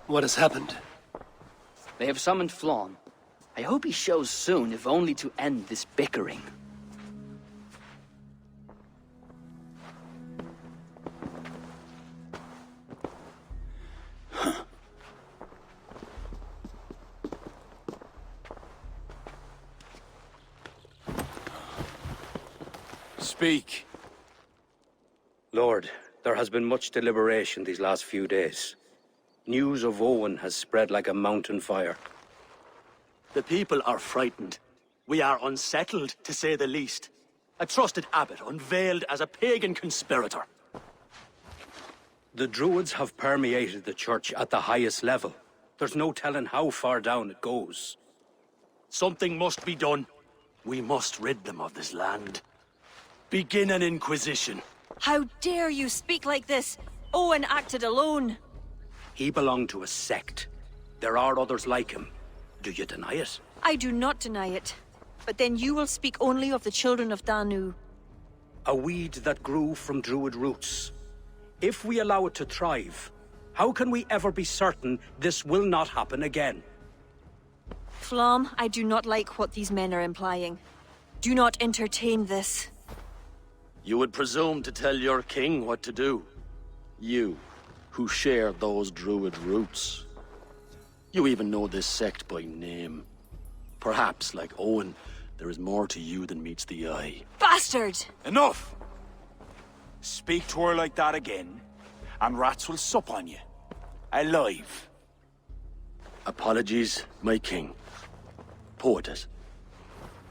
Speaker 2: What has happened?
Speaker 5: They have summoned Flann. I hope he shows soon, if only to end this bickering.
Speaker 11: Speak.
Speaker 16: Lord, there has been much deliberation these last few days. News of Owen has spread like a mountain fire.
Speaker 17: The people are frightened. We are unsettled, to say the least. A trusted abbot unveiled as a pagan conspirator.
Speaker 16: The Druids have permeated the church at the highest level. There's no telling how far down it goes.
Speaker 17: Something must be done. We must rid them of this land. Begin an inquisition.
Speaker 6: How dare you speak like this? Owen acted alone.
Speaker 16: He belonged to a sect. There are others like him. Do you deny it?
Speaker 6: I do not deny it. But then you will speak only of the children of Danu.
Speaker 16: A weed that grew from Druid roots.
Speaker 17: If we allow it to thrive, how can we ever be certain this will not happen again?
Speaker 6: Flom, I do not like what these men are implying. Do not entertain this.
Speaker 17: You would presume to tell your king what to do. You, who share those Druid roots. You even know this sect by name. Perhaps, like Owen, there is more to you than meets the eye.
Speaker 6: Bastard!
Speaker 11: Enough! Speak to her like that again, and rats will sup on you. Alive.
Speaker 17: Apologies, my king. Poetess.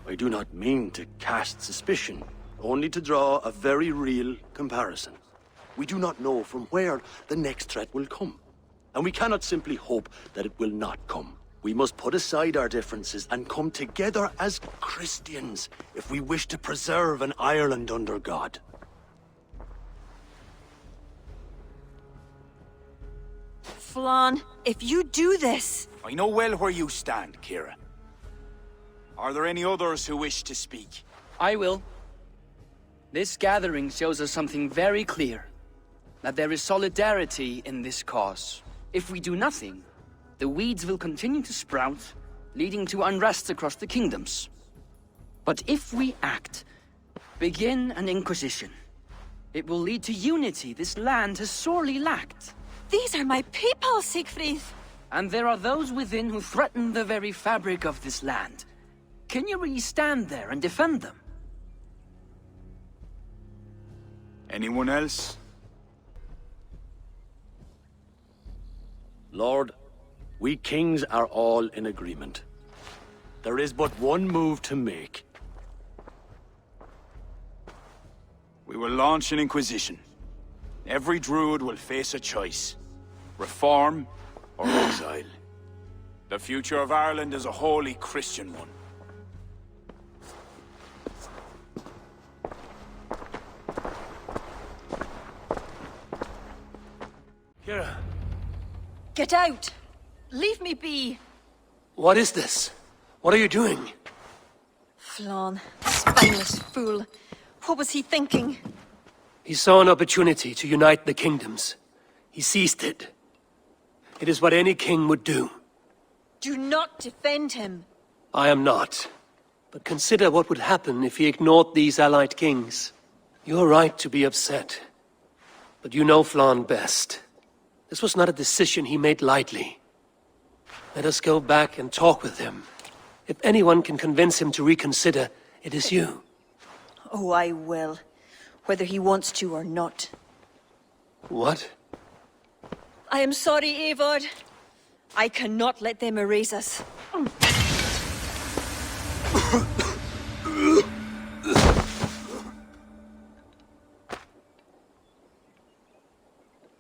Speaker 17: I do not mean to cast suspicion, only to draw a very real comparison. We do not know from where the next threat will come, and we cannot simply hope that it will not come. We must put aside our differences and come together as Christians if we wish to preserve an Ireland under God.
Speaker 6: Flann, if you do this...
Speaker 11: I know well where you stand, Kira. Are there any others who wish to speak?
Speaker 5: I will. This gathering shows us something very clear. That there is solidarity in this cause. If we do nothing, the weeds will continue to sprout, leading to unrest across the kingdoms. But if we act, begin an inquisition, it will lead to unity this land has sorely lacked.
Speaker 6: These are my people, Siegfried!
Speaker 5: And there are those within who threaten the very fabric of this land. Can you really stand there and defend them?
Speaker 11: Anyone else?
Speaker 17: Lord, we kings are all in agreement. There is but one move to make.
Speaker 11: We will launch an inquisition. Every Druid will face a choice. Reform or exile. The future of Ireland is a wholly Christian one.
Speaker 2: Kira.
Speaker 6: Get out! Leave me be!
Speaker 2: What is this? What are you doing?
Speaker 6: Flann, spineless fool. What was he thinking?
Speaker 2: He saw an opportunity to unite the kingdoms. He seized it. It is what any king would do.
Speaker 6: Do not defend him.
Speaker 2: I am not. But consider what would happen if he ignored these allied kings. You're right to be upset. But you know Flann best. This was not a decision he made lightly. Let us go back and talk with him. If anyone can convince him to reconsider, it is you.
Speaker 6: Oh, I will. Whether he wants to or not.
Speaker 2: What?
Speaker 6: I am sorry, Eivor. I cannot let them erase us.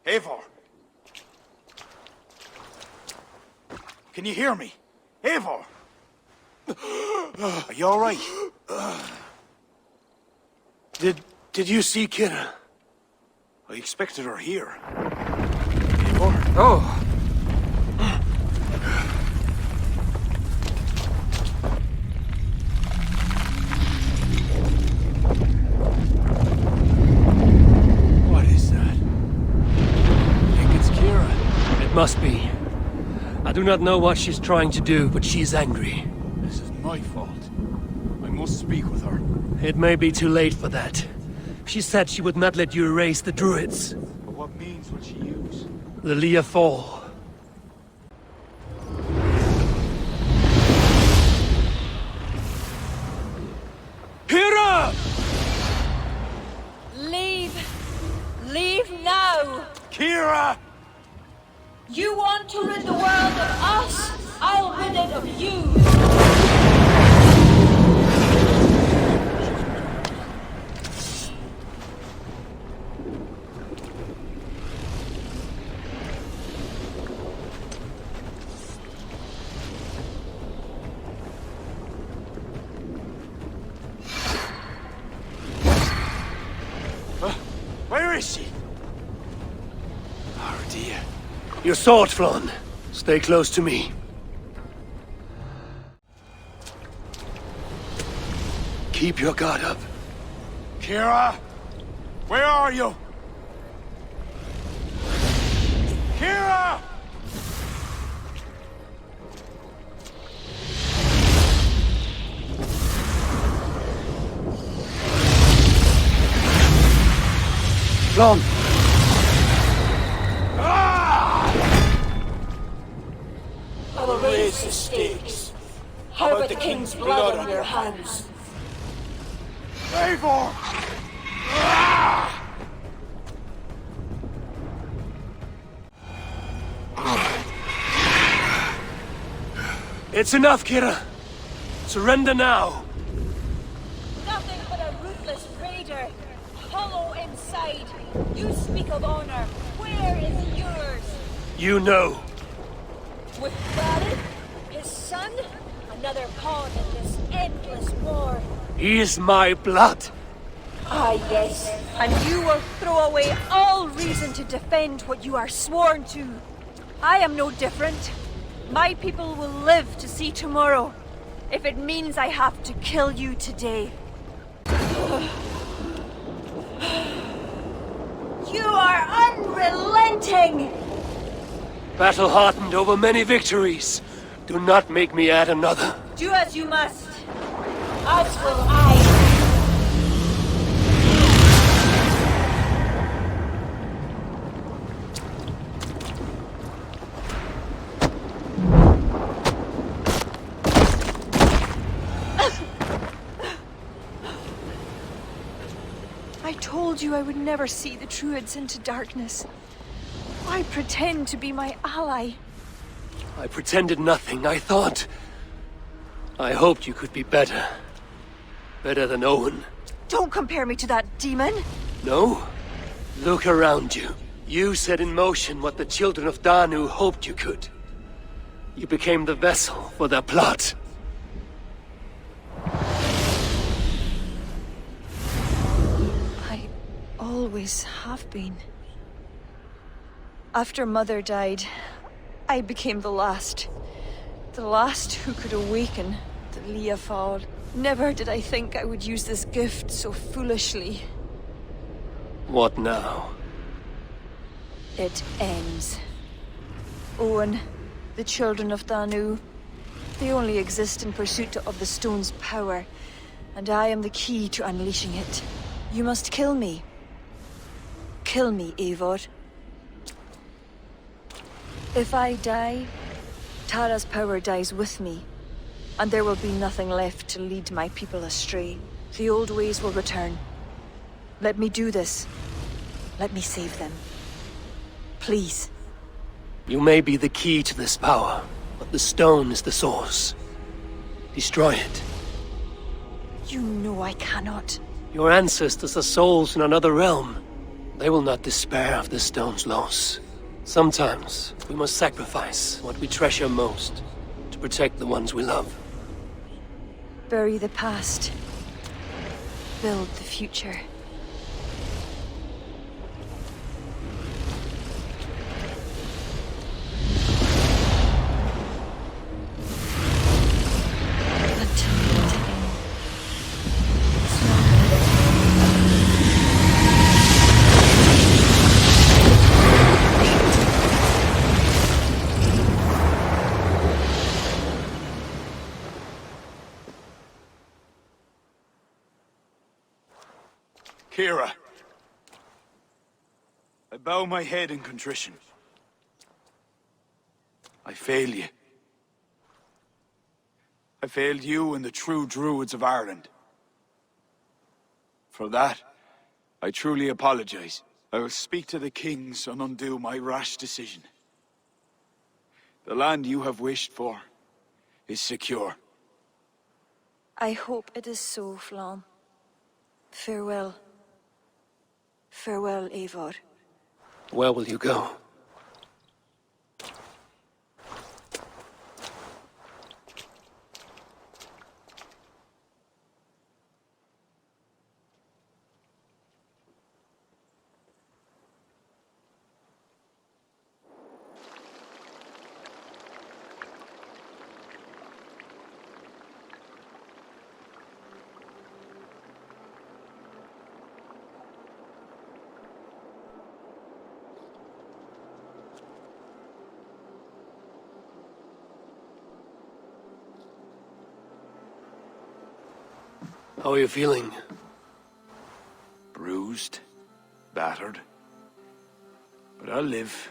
Speaker 11: Eivor! Can you hear me? Eivor! Are you all right?
Speaker 2: Did you see Kira?
Speaker 11: I expected her here. Eivor?
Speaker 2: Oh!
Speaker 11: What is that? I think it's Kira.
Speaker 2: It must be. I do not know what she's trying to do, but she's angry.
Speaker 11: This is my fault. I must speak with her.
Speaker 2: It may be too late for that. She said she would not let you erase the Druids.
Speaker 11: But what means will she use?
Speaker 2: The Leah Fall. Kira!
Speaker 6: Leave! Leave now!
Speaker 11: Kira!
Speaker 6: You want to rid the world of us? I'll rid it of you!
Speaker 11: Where is she? Oh dear.
Speaker 2: Your sword, Flann. Stay close to me. Keep your guard up.
Speaker 11: Kira! Where are you?
Speaker 2: on!
Speaker 10: I will raise the stakes. How about the king's blood on your hands?
Speaker 11: Eivor!
Speaker 2: It's enough, Kira. Surrender now.
Speaker 6: Nothing but a ruthless raider. Hollow inside. You speak of honor. Where is yours?
Speaker 2: You know.
Speaker 6: With Valhalla, his son, another pawn in this endless war.
Speaker 2: He is my blood.
Speaker 6: Ah, yes. And you will throw away all reason to defend what you are sworn to. I am no different. My people will live to see tomorrow, if it means I have to kill you today. You are unrelenting!
Speaker 2: Battle-hardened over many victories. Do not make me add another.
Speaker 6: Do as you must. As will I. I told you I would never see the Druids into darkness. Why pretend to be my ally?
Speaker 2: I pretended nothing. I thought... I hoped you could be better. Better than Owen.
Speaker 6: Don't compare me to that demon!
Speaker 2: No? Look around you. You set in motion what the children of Danu hoped you could. You became the vessel for their plot.
Speaker 6: I always have been. After Mother died, I became the last. The last who could awaken the Leafard. Never did I think I would use this gift so foolishly.
Speaker 2: What now?
Speaker 6: It ends. Owen, the children of Danu, they only exist in pursuit of the stone's power, and I am the key to unleashing it. You must kill me. Kill me, Eivor. If I die, Tara's power dies with me, and there will be nothing left to lead my people astray. The old ways will return. Let me do this. Let me save them. Please.
Speaker 2: You may be the key to this power, but the stone is the source. Destroy it.
Speaker 6: You know I cannot.
Speaker 2: Your ancestors are souls in another realm. They will not despair of the stone's loss. Sometimes, we must sacrifice what we treasure most to protect the ones we love.
Speaker 6: Bury the past. Build the future.
Speaker 11: Kira, I bow my head in contrition. I fail you. I failed you and the true Druids of Ireland. For that, I truly apologize. I will speak to the kings and undo my rash decision. The land you have wished for is secure.
Speaker 6: I hope it is so, Flan. Farewell. Farewell, Eivor.
Speaker 2: Where will you go? How are you feeling?
Speaker 11: Bruised, battered, But I'll live.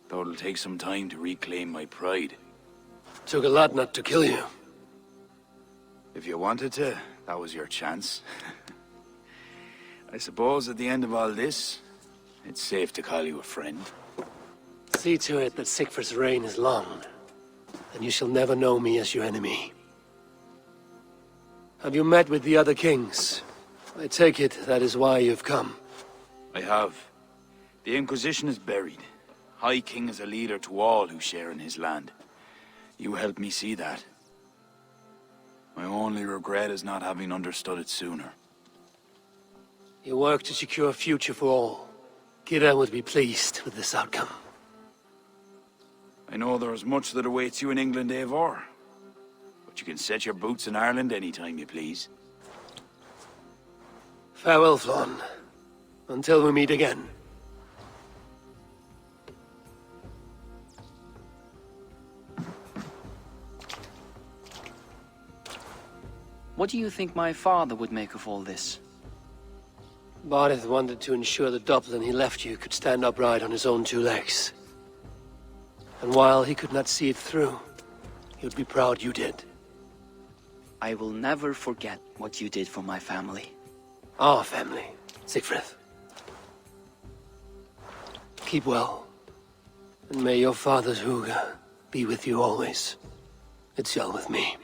Speaker 11: Though it'll take some time to reclaim my pride.
Speaker 2: Took a lot not to kill you.
Speaker 11: If you wanted to, that was your chance. I suppose at the end of all this, it's safe to call you a friend.
Speaker 2: See to it that Sigfrid's reign is long, and you shall never know me as your enemy. Have you met with the other kings? I take it that is why you've come.
Speaker 11: I have. The Inquisition is buried. High King is a leader to all who share in his land. You helped me see that. My only regret is not having understood it sooner.
Speaker 2: You work to secure a future for all. Kira would be pleased with this outcome.
Speaker 11: I know there is much that awaits you in England, Eivor. But you can set your boots in Ireland anytime you please.
Speaker 2: Farewell, Flann. Until we meet again.
Speaker 5: What do you think my father would make of all this?
Speaker 2: Barith wanted to ensure the Dublin he left you could stand upright on his own two legs. And while he could not see it through, he would be proud you did.
Speaker 5: I will never forget what you did for my family.
Speaker 2: Our family, Sigfrid. Keep well. And may your father's Huga be with you always. It's well with me.